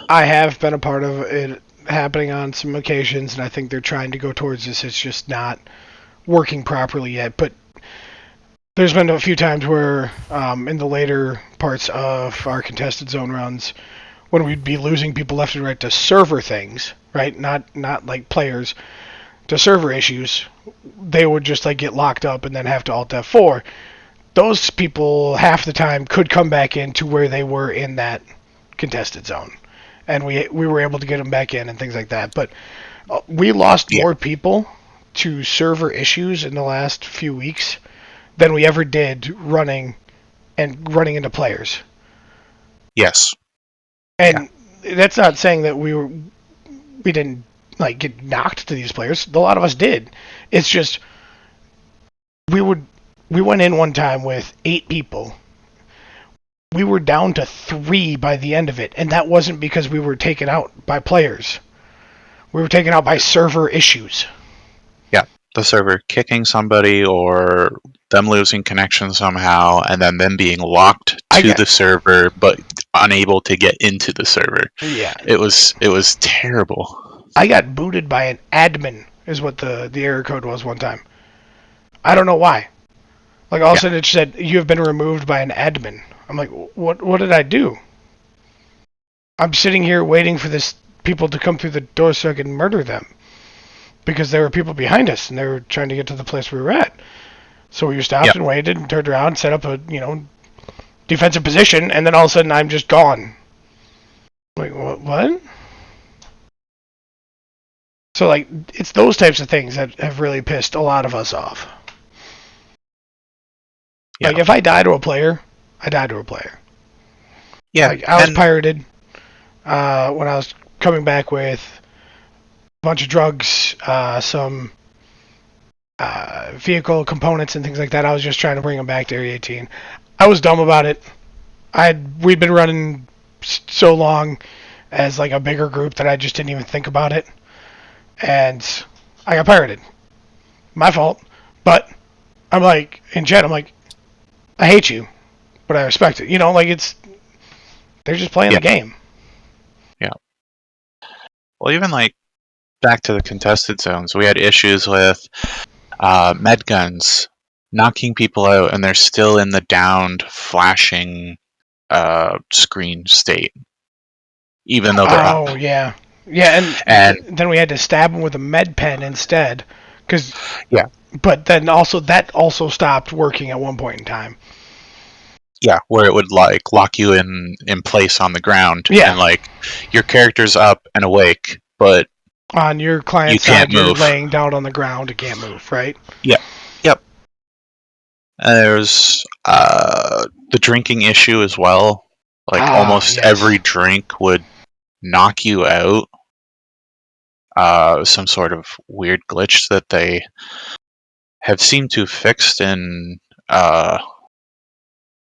I have been a part of it happening on some occasions, and I think they're trying to go towards this. It's just not working properly yet. But there's been a few times where, in the later parts of our contested zone runs, when we'd be losing people left and right to server things, right? Not like players, to server issues, they would just like get locked up and then have to alt F4. Those people half the time could come back into where they were in that contested zone, and we were able to get them back in and things like that. But we lost more people to server issues in the last few weeks than we ever did running into players. Yes. And that's not saying that we didn't like get knocked to these players. A lot of us did. It's just we went in one time with 8 people. We were down to 3 by the end of it, and that wasn't because we were taken out by players. We were taken out by server issues. Yeah, the server kicking somebody or them losing connection somehow, and then them being locked I to got the server but unable to get into the server. yeah. It was terrible. I got booted by an admin, is what the error code was one time. I don't know why. Like all of a Yeah. sudden it said you have been removed by an admin. I'm like, what did I do? I'm sitting here waiting for this people to come through the door so I can murder them because there were people behind us and they were trying to get to the place we were at. So we stopped Yep. and waited and turned around, set up a defensive position, and then all of a sudden I'm just gone. Like what? So like it's those types of things that have really pissed a lot of us off. Yeah. Like if I die to a player, I die to a player. Yeah. Like I was And pirated when I was coming back with a bunch of drugs, some vehicle components and things like that. I was just trying to bring them back to Area 18. I was dumb about it. We'd been running so long as like a bigger group that I just didn't even think about it, and I got pirated. My fault. But I'm like in chat. I'm like, I hate you, but I respect it. Like they're just playing yeah. the game. Yeah. Well, even like back to the contested zones, we had issues with med guns knocking people out, and they're still in the downed, flashing screen state, even though they're up. Oh yeah, yeah, And and then we had to stab him with a med pen instead, cause yeah, but then also that also stopped working at one point in time. yeah, where it would like lock you in place on the ground, Yeah, and like your character's up and awake, but on your you client can't side, you're move. laying down on the ground, you can't move, right? Yep, yep. And there's the drinking issue as well. Like Ah, almost every yes. drink would knock you out. Some sort of weird glitch that they have seemed to have fixed in The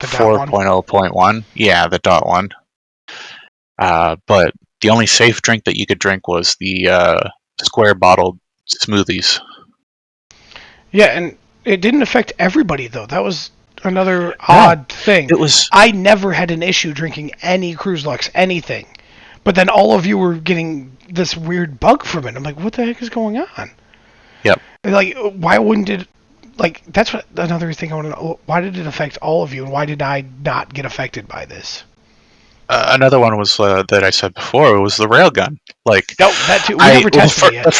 dot one. 4.0.1. Yeah, the dot one. But the only safe drink that you could drink was the square bottled smoothies. Yeah, and it didn't affect everybody though. That was another No, odd thing. it was I never had an issue drinking any Cruise Lux, anything. But then all of you were getting this weird bug from it. I'm like, what the heck is going on? yep. Like, why wouldn't it? Like, that's what another thing I want to know. Why did it affect all of you, and why did I not get affected by this? Another one was that I said before was the railgun. Like No, that too. We I never well, tested it yet. the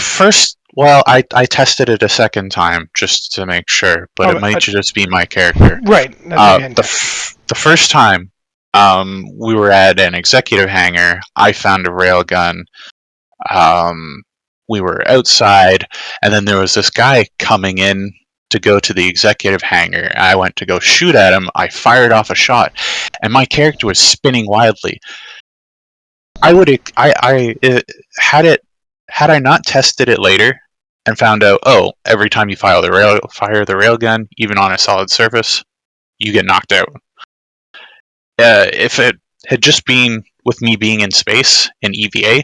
first. Well, I tested it a second time just to make sure, but it might just be my character. Right. That's what you hadn't tested. The first time, we were at an executive hangar. I found a railgun. We were outside, and then there was this guy coming in to go to the executive hangar. I went to go shoot at him. I fired off a shot, and my character was spinning wildly. Had I not tested it later and found out, oh, every time you fire the railgun, even on a solid surface, you get knocked out. If it had just been with me being in space in EVA,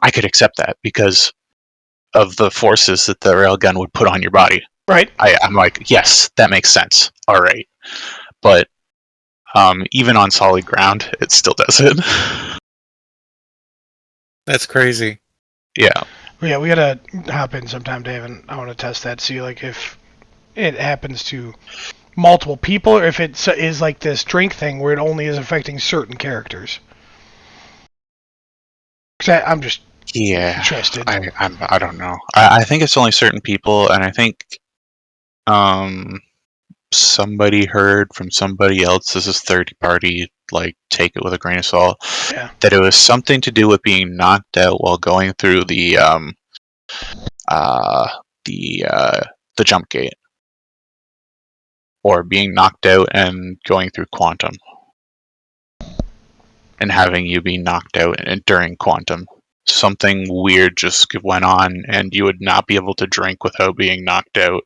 I could accept that because of the forces that the railgun would put on your body. Right. I'm like, yes, that makes sense. All right, but even on solid ground, it still does it. That's crazy. Yeah. Yeah, we gotta hop in sometime, Dave, and I want to test that. See, like, if it happens to multiple people, or if it is like this drink thing where it only is affecting certain characters. Because I'm just interested. I don't know. I think it's only certain people, and I think somebody heard from somebody else. This is third party. Like, take it with a grain of salt. Yeah. That it was something to do with being knocked out while going through the jump gate, or being knocked out and going through quantum, and having you be knocked out during quantum. Something weird just went on, and you would not be able to drink without being knocked out.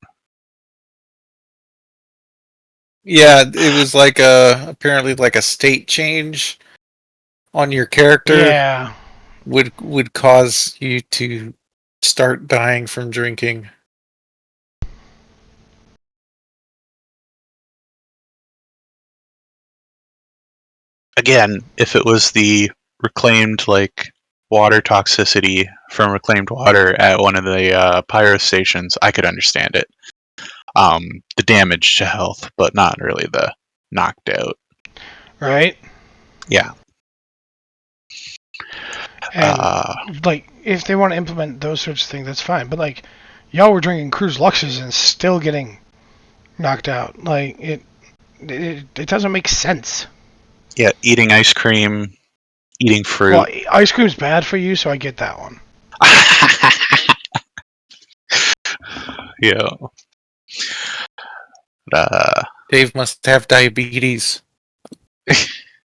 Yeah, it was like apparently like a state change on your character Yeah. would cause you to start dying from drinking. again, if it was the reclaimed like water toxicity from reclaimed water at one of the pyro stations, I could understand it. The damage to health, but not really the knocked out. Right? Yeah. And like, if they want to implement those sorts of things, that's fine. But like, y'all were drinking Cruise Luxes and still getting knocked out. Like it doesn't make sense. Yeah, eating ice cream, eating Well, fruit. ice cream's bad for you, so I get that one. Yeah. Dave must have diabetes.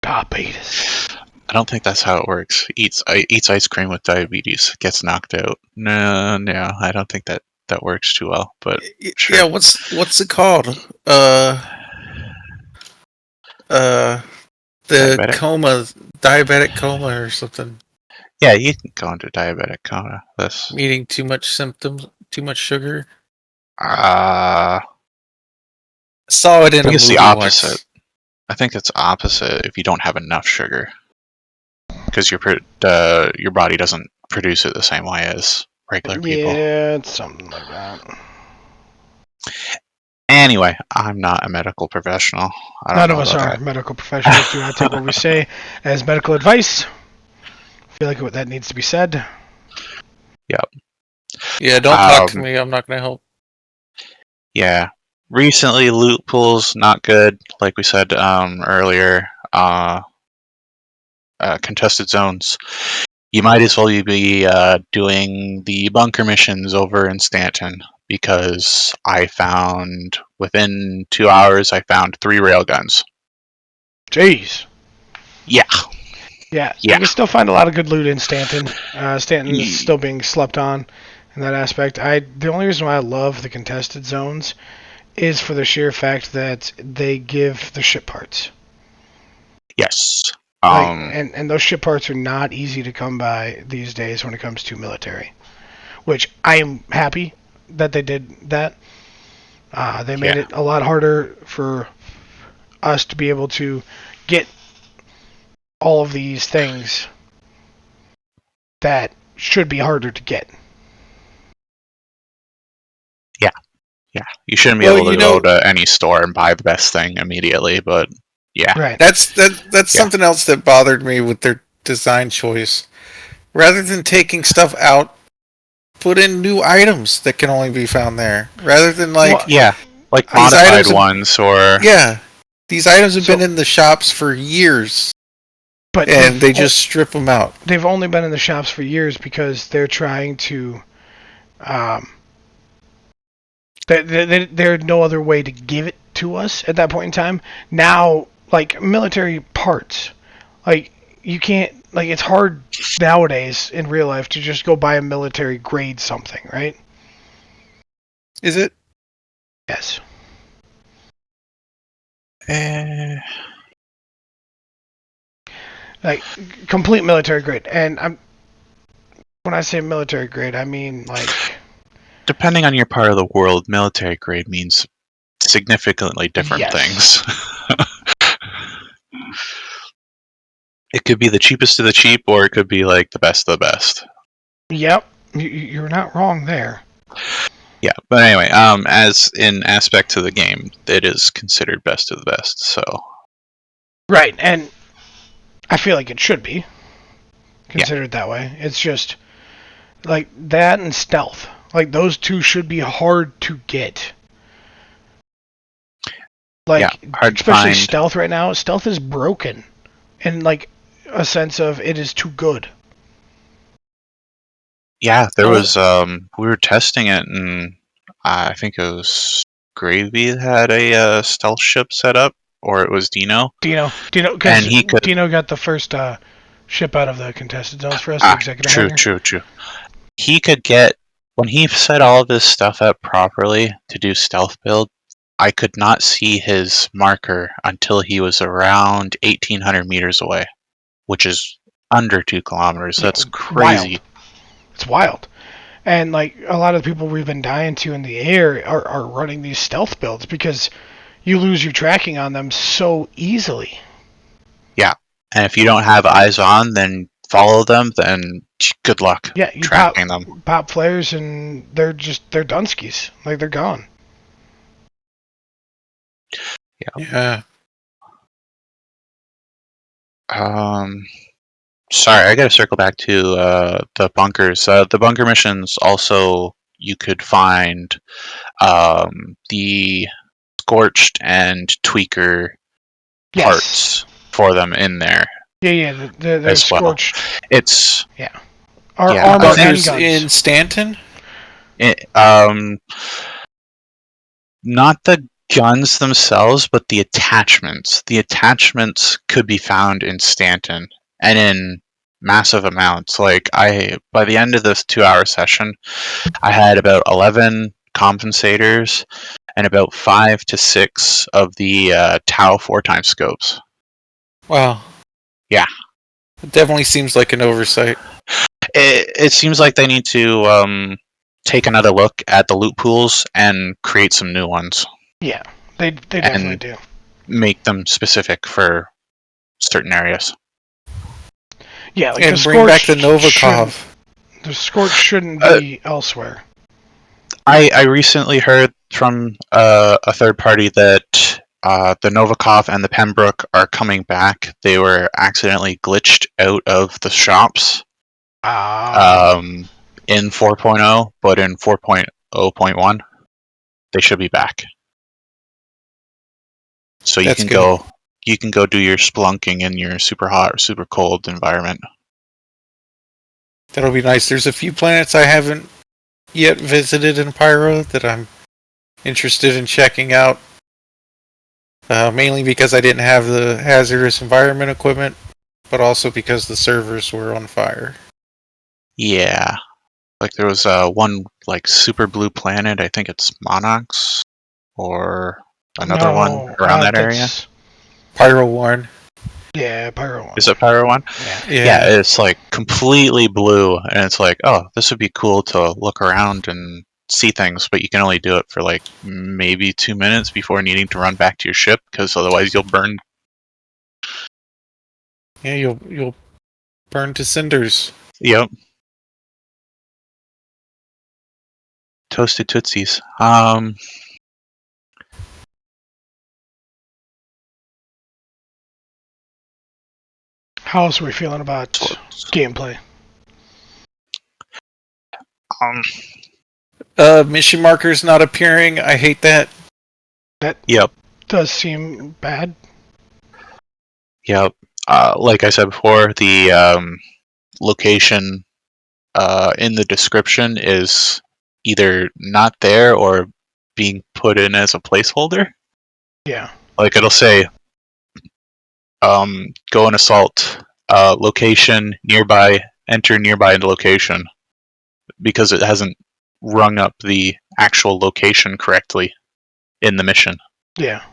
Diabetes. I don't think that's how it works. Eats ice cream with diabetes, gets knocked out. No, I don't think that works too well. But sure. Yeah, what's it called? Uh, the Diabetic. coma, diabetic coma or something. Yeah, you can go into diabetic coma. That's Eating too much symptoms, too much sugar. I Saw it in think a it's the movie opposite. once. I think it's opposite if you don't have enough sugar, because your body doesn't produce it the same way as regular people. Yeah, it's something like that. Anyway, I'm not a medical professional. I don't None know of us about are that. medical professionals. Do not take what we say as medical advice. I feel like that needs to be said. Yeah, don't talk to me. I'm not gonna help. Yeah. Recently, loot pools not good. Like we said earlier, contested zones. You might as well be doing the bunker missions over in Stanton, because I found within 2 hours I found 3 railguns. Jeez. Yeah. Yeah, Yeah. you can still find a lot of good loot in Stanton. Stanton is still being slept on in that aspect. The only reason why I love the contested zones is for the sheer fact that they give the ship parts. Yes. And those ship parts are not easy to come by these days when it comes to military. Which I am happy that they did that. They made Yeah. it a lot harder for us to be able to get all of these things that should be harder to get. Yeah. You shouldn't be Well, able to go to any store and buy the best thing immediately, but yeah. Right. that's Yeah. something else that bothered me with their design choice. Rather than taking stuff out, put in new items that can only be found there. Rather than like Yeah. Like these modified items, ones, or yeah, these items have So- been in the shops for years, But and they just strip them out. they've only been in the shops for years because they're trying to. There's no other way to give it to us at that point in time. Now, like military parts, like you can't, like it's hard nowadays in real life to just go buy a military grade something, right? Is it? Yes. Like complete military grade, and when I say military grade, I mean like. depending on your part of the world, military grade means significantly different Yes. things. It could be the cheapest of the cheap, or it could be like the best of the best. Yep, you're not wrong there. Yeah, but anyway, as in aspect to the game, it is considered best of the best. So Right, and I feel like it should be considered that way. It's just like that and stealth. Like those two should be hard to get. Like yeah, hard to especially find. stealth right now. Stealth is broken, in like a sense of it is too good. Yeah, there was. We were testing it, and I think it was Gravy that had a stealth ship set up, or it was Dino. Dino, And because he could. Dino got the first ship out of the contested zones for us, the executive hangar. True. He could get, when he set all of his stuff up properly to do stealth build, I could not see his marker until he was around 1,800 meters away, which is under 2 kilometers. That's crazy. Wild. It's wild. And like a lot of the people we've been dying to in the air are running these stealth builds because you lose your tracking on them so easily. Yeah, And if you don't have eyes on, then follow them. Then good luck Yeah, you tracking them. pop flares and they're dunskies. Like they're gone. Yeah. Sorry, I gotta circle back to the bunkers. The bunker missions also, you could find the scorched and tweaker Yes. parts for them in there Yeah. They're as well. scorched. It's Yeah. Our Yeah, I armor think- and Bunkers guns. in Stanton? not the guns themselves, but the attachments. The attachments could be found in Stanton and in massive amounts. Like by the end of this 2-hour session, I had about 11 compensators and about 5 to 6 of the Tau 4x scopes. Wow. Yeah. It definitely seems like an oversight. It seems like they need to take another look at the loot pools and create some new ones. Yeah, they definitely do. Make them specific for certain areas. Yeah, like And the bring back scorched the Novikov. The scorched shouldn't be elsewhere. I recently heard from a third party that the Novikov and the Pembroke are coming back. They were accidentally glitched out of the shops in 4.0, but in 4.0.1, they should be back. So That's good. you can go do your splunking in your super hot or super cold environment. That'll be nice. There's a few planets I haven't yet visited in Pyro that I'm interested in checking out. Mainly because I didn't have the hazardous environment equipment, but also because the servers were on fire. Yeah. Like there was one like super blue planet, I think it's Monox or another one around that area. Pyro 1. Yeah, Pyro 1. Is it Pyro 1? Yeah, it's like completely blue and it's like, oh, this would be cool to look around and see things, but you can only do it for like maybe 2 minutes before needing to run back to your ship because otherwise you'll burn. Yeah, you'll burn to cinders. Yep. Toasted Tootsies. How else are we feeling about gameplay? Mission markers not appearing. I hate that. That Yep. does seem bad. Yep. Like I said before, the location in the description is either not there or being put in as a placeholder. Yeah. Like it'll say, go and assault location nearby, enter nearby location, because it hasn't rung up the actual location correctly in the mission. Yeah.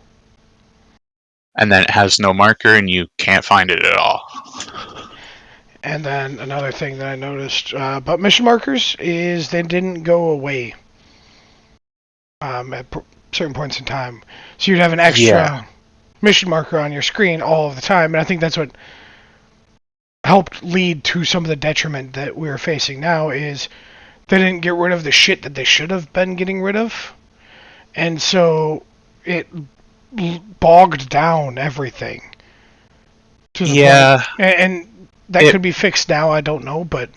And then it has no marker and you can't find it at all. And then another thing that I noticed about mission markers is they didn't go away at certain points in time. So you'd have an extra mission marker on your screen all of the time, and I think that's what helped lead to some of the detriment that we're facing now is they didn't get rid of the shit that they should have been getting rid of. And so it bogged down everything. To the point. And that could be fixed now, I don't know, but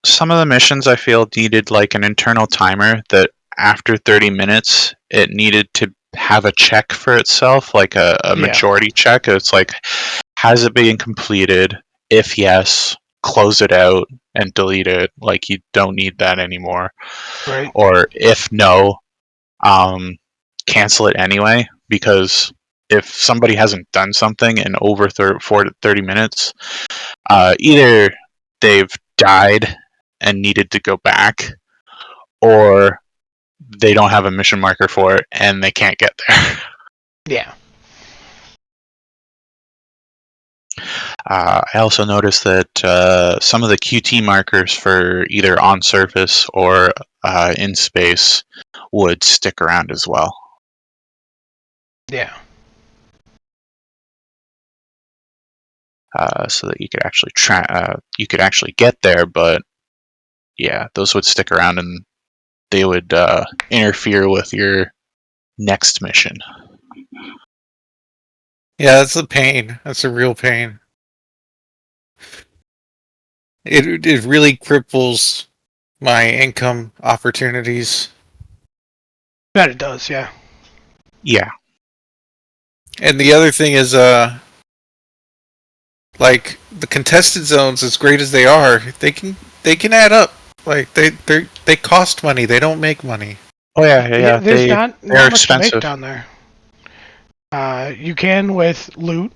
some of the missions I feel needed like an internal timer that after 30 minutes it needed to have a check for itself, like a majority check. It's like, has it been completed? If yes, close it out and delete it. Like you don't need that anymore. Right. Or if no, cancel it anyway, because if somebody hasn't done something in over 30 minutes, either they've died and needed to go back, or they don't have a mission marker for it and they can't get there. Yeah. I also noticed that some of the QT markers for either on surface or in space would stick around as well. Yeah. so that you could actually get there. But yeah, those would stick around and they would interfere with your next mission. Yeah, that's a pain. That's a real pain. It really cripples my income opportunities. That it does, yeah. Yeah, And the other thing is, like the contested zones, as great as they are, they can add up. Like they cost money. They don't make money. oh yeah, yeah, Yeah, yeah. there's They're not much to make expensive. down there. You can with loot.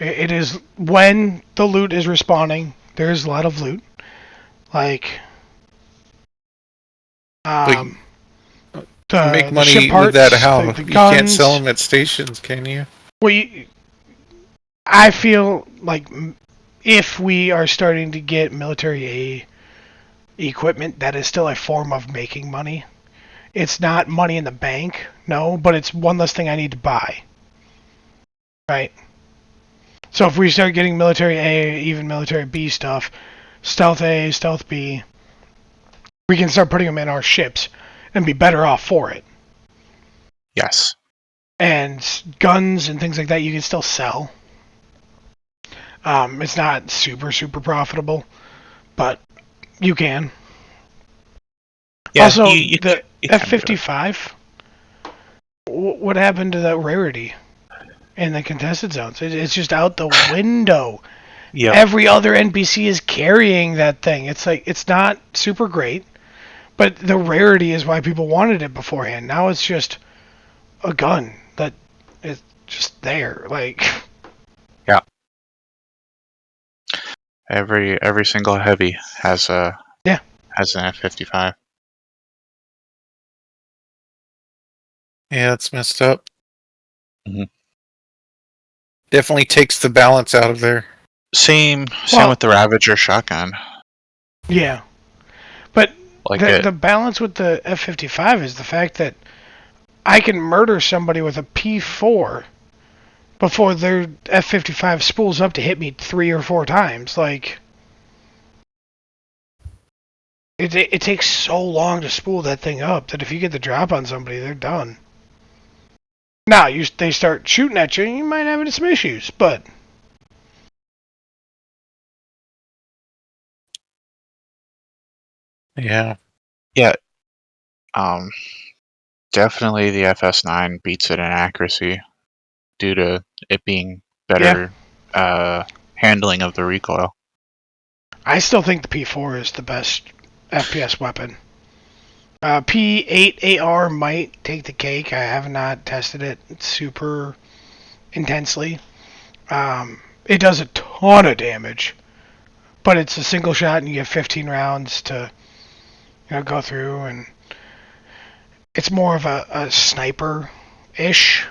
It is when the loot is respawning. There's a lot of loot, like But um, you make the ship money with that parts, how? the You can't sell guns. them at stations, can you? Well, I feel like if we are starting to get military equipment, that is still a form of making money. It's not money in the bank, no, but it's one less thing I need to buy, right? So if we start getting military A, even military B stuff, stealth A, stealth B, we can start putting them in our ships and be better off for it. Yes. And guns and things like that you can still sell. It's not super profitable, but you can. Yeah, Also, you the you can do it. F-55, what happened to that rarity in the contested zones? It's just out the window. Yep. Every other NPC is carrying that thing. It's like, it's not super great, but the rarity is why people wanted it beforehand. Now it's just a gun that is just there. Like, Yeah. Every single heavy has a yeah, has an F-55. Yeah, it's messed up. Mhm. Definitely takes the balance out of there. Same well, with the Ravager shotgun. yeah, but Like the balance with the F-55 is the fact that I can murder somebody with a P4 before their F-55 spools up to hit me 3 or 4 times. Like, it takes so long to spool that thing up that if you get the drop on somebody, they're done. Now, they start shooting at you, you might have some issues, but Yeah. yeah, um, definitely the FS9 beats it in accuracy due to it being yeah, better handling of the recoil. I still think the P4 is the best FPS weapon. P8AR might take the cake. I have not tested it super intensely. It does a ton of damage, but it's a single shot and you get 15 rounds to go through, and it's more of a sniper-ish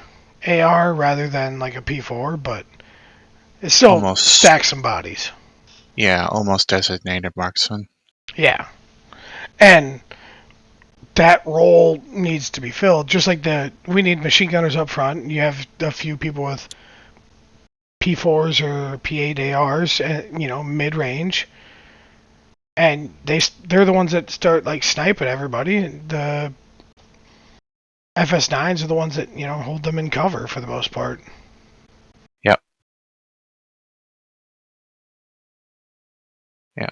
AR rather than like a P4, but it still Almost, stacks some bodies. yeah, almost designated marksman. Yeah, and that role needs to be filled. Just like we need machine gunners up front. You have a few people with P4s or P8 ARs, mid range, and they're the ones that start like sniping everybody. The FS9s are the ones that hold them in cover for the most part. Yep. Yeah.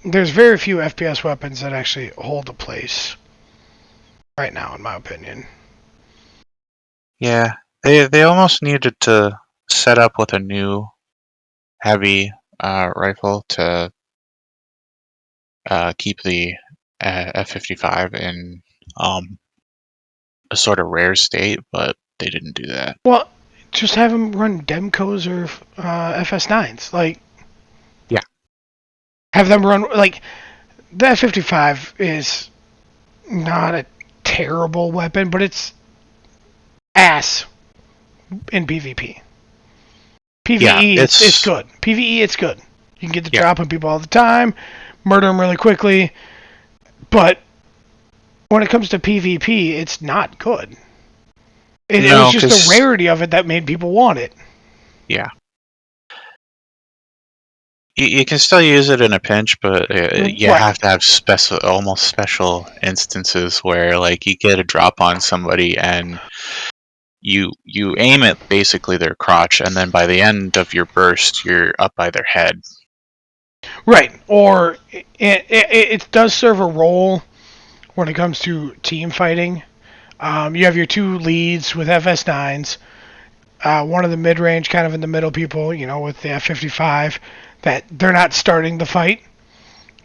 There's very few FPS weapons that actually hold a place right now, in my opinion. Yeah. They almost needed to set up with a new heavy rifle to keep the F-55 in a sort of rare state, but they didn't do that. Well, just have them run Demcos or FS9s. Like, Yeah. have them run like the F-55 is not a terrible weapon, but it's ass in PvP. Yeah, PvE, it's good. PvE, it's good. You can get the yeah, drop on people all the time, murder them really quickly, but when it comes to PvP, it's not good. It was just the rarity of it that made people want it. Yeah. You can still use it in a pinch, but you Right. have to have almost special instances where, like, you get a drop on somebody and you aim at basically their crotch, and then by the end of your burst, you're up by their head. Right. Or it does serve a role when it comes to team fighting. You have your two leads with FS9s. One of the mid-range, kind of in the middle people, with the F55, that they're not starting the fight,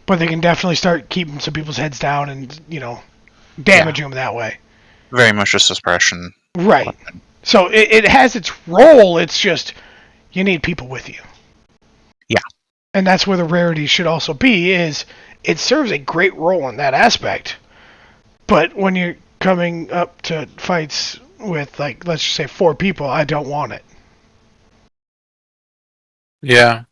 but they can definitely start keeping some people's heads down and, damaging them that way. Very much a suppression. Right. Weapon. So it has its role, it's just you need people with you. Yeah. And that's where the rarity should also be, is it serves a great role in that aspect. But when you're coming up to fights with, like, let's just say 4 people, I don't want it. Yeah.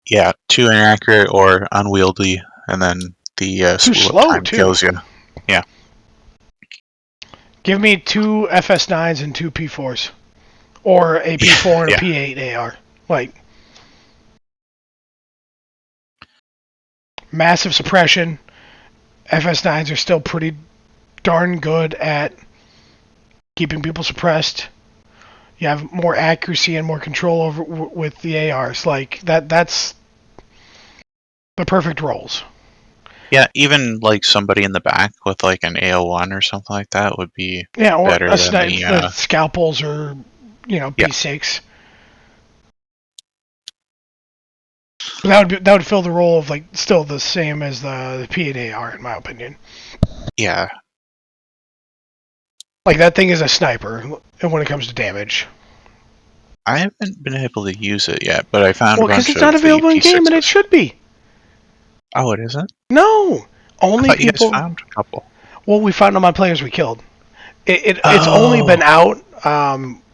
Yeah, too inaccurate or unwieldy, and then the Too spool slow, time too. kills you. Yeah. Give me 2 FS9s and 2 P4s. Or a P4 and a P8 AR. Like, massive suppression. FS9s are still pretty darn good at keeping people suppressed. You have more accuracy and more control over with the ARs. Like, that's the perfect roles. Yeah, even like somebody in the back with like an AO1 or something like that would be or better a than the scalpels or P6. That would fill the role of, like, still the same as the P8 AR in my opinion. Yeah. Like, that thing is a sniper when it comes to damage. I haven't been able to use it yet, but I found Well, a because bunch it's of not the available in game, and it P6s. should be. Oh, it isn't? No, I only thought you people. guys found a couple. Well, we found them on players we killed. It's only been out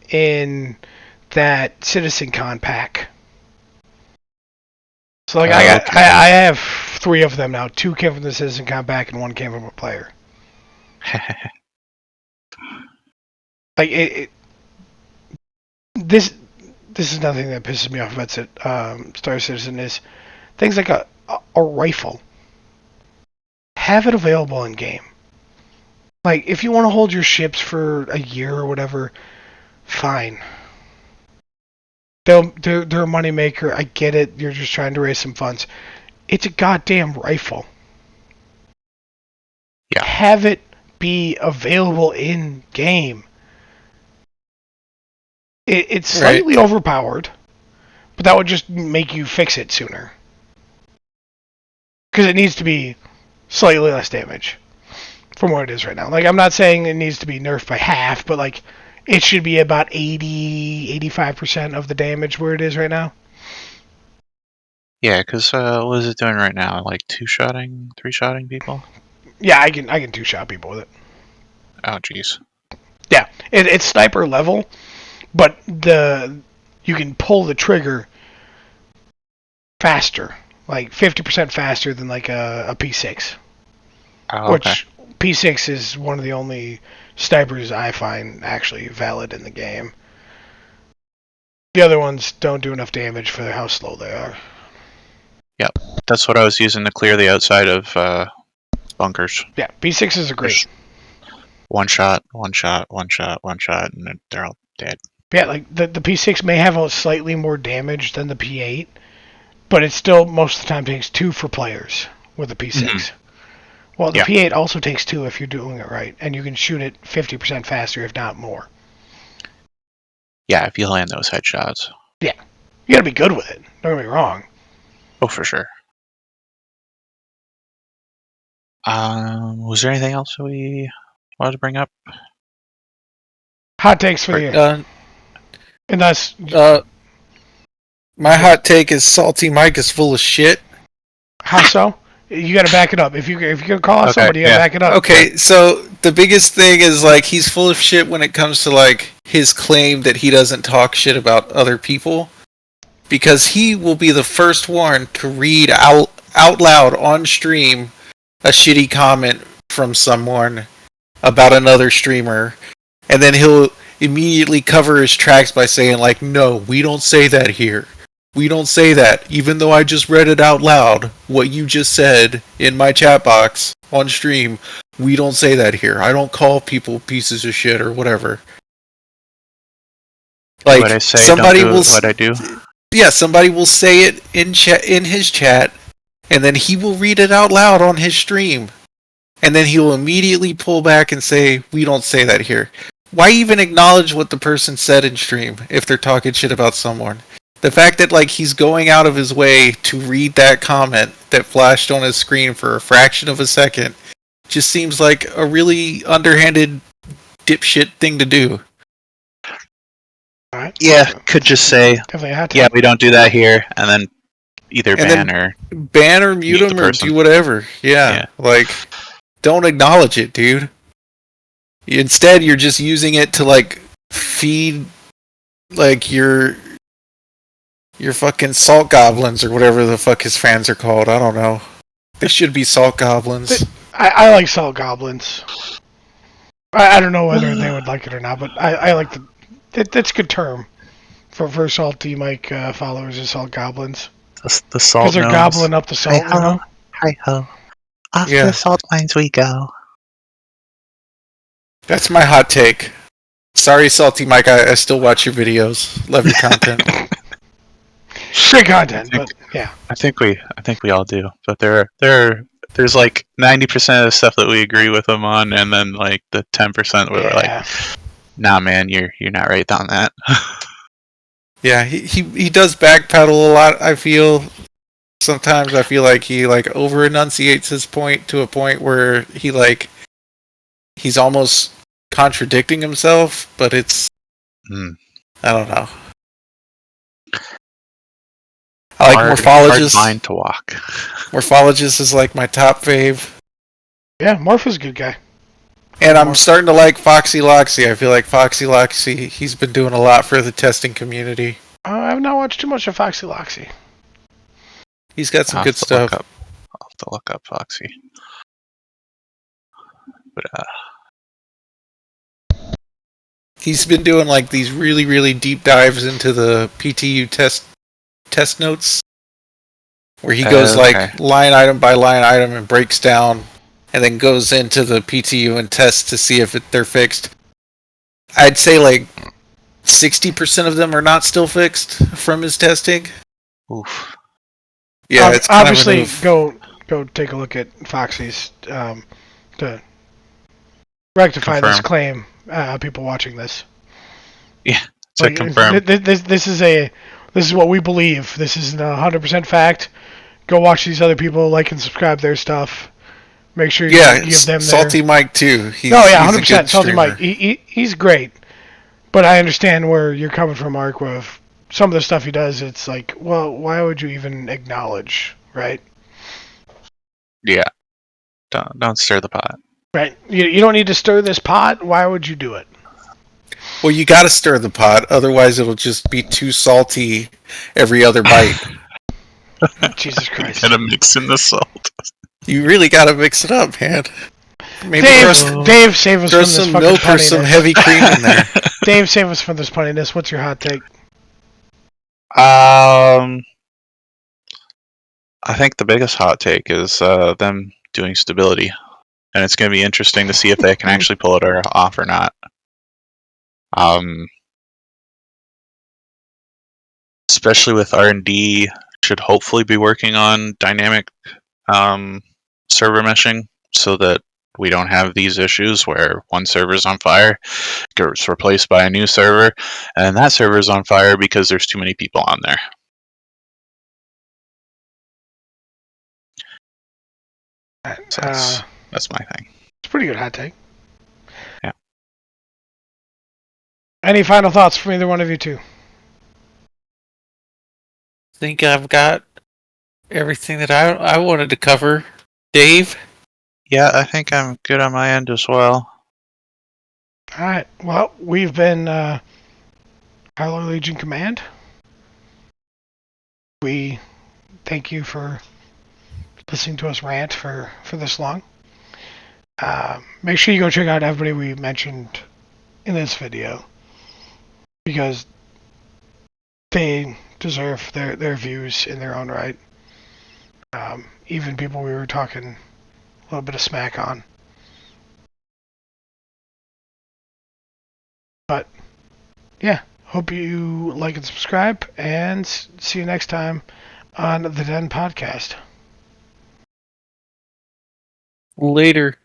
in that Citizen Con pack. So, like, I have 3 of them now. 2 came from the Citizen Con pack, and 1 came from a player. Like, this is nothing that pisses me off about Star Citizen, is things like a rifle. Have it available in game. Like, if you want to hold your ships for a year or whatever, fine. They're a moneymaker. I get it. You're just trying to raise some funds. It's a goddamn rifle. Yeah. Have it be available in game. It's slightly overpowered, but that would just make you fix it sooner. Because it needs to be slightly less damage from what it is right now. Like, I'm not saying it needs to be nerfed by half, but, like, it should be about 80-85% of the damage where it is right now. Yeah, because what is it doing right now? Like 2-shotting, 3-shotting people? Yeah, I can 2-shot people with it. Oh, jeez. Yeah, it's sniper level, but you can pull the trigger faster, like 50% faster than, like, a P6. Oh, okay. Which P6 is one of the only snipers I find actually valid in the game. The other ones don't do enough damage for how slow they are. Yep, that's what I was using to clear the outside of bunkers. Yeah, P6 is a great. Just one shot, and they're all dead. Yeah, like, the P6 may have a slightly more damage than the P8, but it still most of the time takes 2 for players with the P6. Mm-hmm. Well, the P8 also takes 2 if you're doing it right, and you can shoot it 50% faster, if not more. Yeah, if you land those headshots. Yeah. You gotta be good with it. Don't get me wrong. Oh, for sure. Was there anything else we wanted to bring up? Hot takes for you. And that's... my hot take is Salty Mike is full of shit. How so? You gotta back it up. If you're gonna call out somebody, you gotta back it up. Okay, so the biggest thing is, like, he's full of shit when it comes to, like, his claim that he doesn't talk shit about other people. Because he will be the first one to read out loud on stream a shitty comment from someone about another streamer. and then he'll immediately cover his tracks by saying like, "No, we don't say that here. We don't say that. Even though I just read it out loud, what you just said in my chat box on stream, we don't say that here. I don't call people pieces of shit or whatever." Like What I say, somebody don't do will, what I do. yeah, somebody will say it in chat in his chat, and then he will read it out loud on his stream, and then he will immediately pull back and say, "We don't say that here." Why even acknowledge what the person said in stream if they're talking shit about someone? The fact that like he's going out of his way to read that comment that flashed on his screen for a fraction of a second just seems like a really underhanded dipshit thing to do. All right. Yeah, could just say, Definitely a hot yeah, take. we don't do that here, and then either And ban then or ban or mute mute the him or person. do whatever. Yeah, Yeah. like don't acknowledge it, dude. Instead, you're just using it to like feed like your fucking salt goblins or whatever the fuck his fans are called. I don't know. They should be salt goblins. I like salt goblins. I don't know whether they would like it or not, but I like that's a good term for salty Mike followers is salt goblins. The Because salt they're gnomes. gobbling up the salt, you know? Hi ho. Off Yeah. the salt mines we go. That's my hot take. Sorry, Salty Mike, I still watch your videos. Love your content. Great content, but yeah. I think we all do. But there's like 90% of the stuff that we agree with them on, and then like the 10% where we're like, nah, man, you're not right on that. Yeah, he does backpedal a lot, I feel. Sometimes I feel like he like over enunciates his point to a point where he's almost contradicting himself, but it's I don't know. I like Morphologist. Hard line to walk. Morphologist is like my top fave. Yeah, Morph is a good guy. And I'm starting to like Foxy Loxy. I feel like Foxy Loxy, he's been doing a lot for the testing community. I've not watched too much of Foxy Loxy. He's got some good stuff. I'll have to look up Foxy. But he's been doing like these really, really deep dives into the PTU test notes, where he goes like line item by line item and breaks down, and then goes into the PTU and tests to see if they're fixed. I'd say like 60% of them are not still fixed from his testing. Oof. Yeah, it's kind obviously of a go take a look at Foxy's to rectify this claim. People watching this. Yeah, to confirm. This is what we believe. This isn't 100% fact. Go watch these other people, like and subscribe their stuff. Make sure you give them Salty Mike too. He's 100% Salty Mike. He's great, but I understand where you're coming from, Mark. With some of the stuff he does, it's like, well, why would you even acknowledge, right? Yeah, don't stir the pot. Right. You don't need to stir this pot. Why would you do it? Well, you got to stir the pot, otherwise it'll just be too salty every other bite. Jesus Christ! You gotta mix in the salt. You really got to mix it up, man. Maybe Dave, save us from this some fucking milk punniness. or some heavy cream in there. Dave, save us from this punniness. What's your hot take? I think the biggest hot take is them doing stability, and it's going to be interesting to see if they can actually pull it off or not. Especially with R&D, should hopefully be working on dynamic server meshing so that we don't have these issues where one server's on fire, gets replaced by a new server, and that server's on fire because there's too many people on there. So that's my thing. It's a pretty good hot take. Yeah. Any final thoughts from either one of you two? I think I've got everything that I wanted to cover. Dave? Yeah, I think I'm good on my end as well. Alright, well, we've been Howler Legion Command. We thank you for listening to us rant for this long. Make sure you go check out everybody we mentioned in this video because they deserve their views in their own right. Even people we were talking a little bit of smack on. But yeah, hope you like and subscribe, and see you next time on the Den Podcast. Later.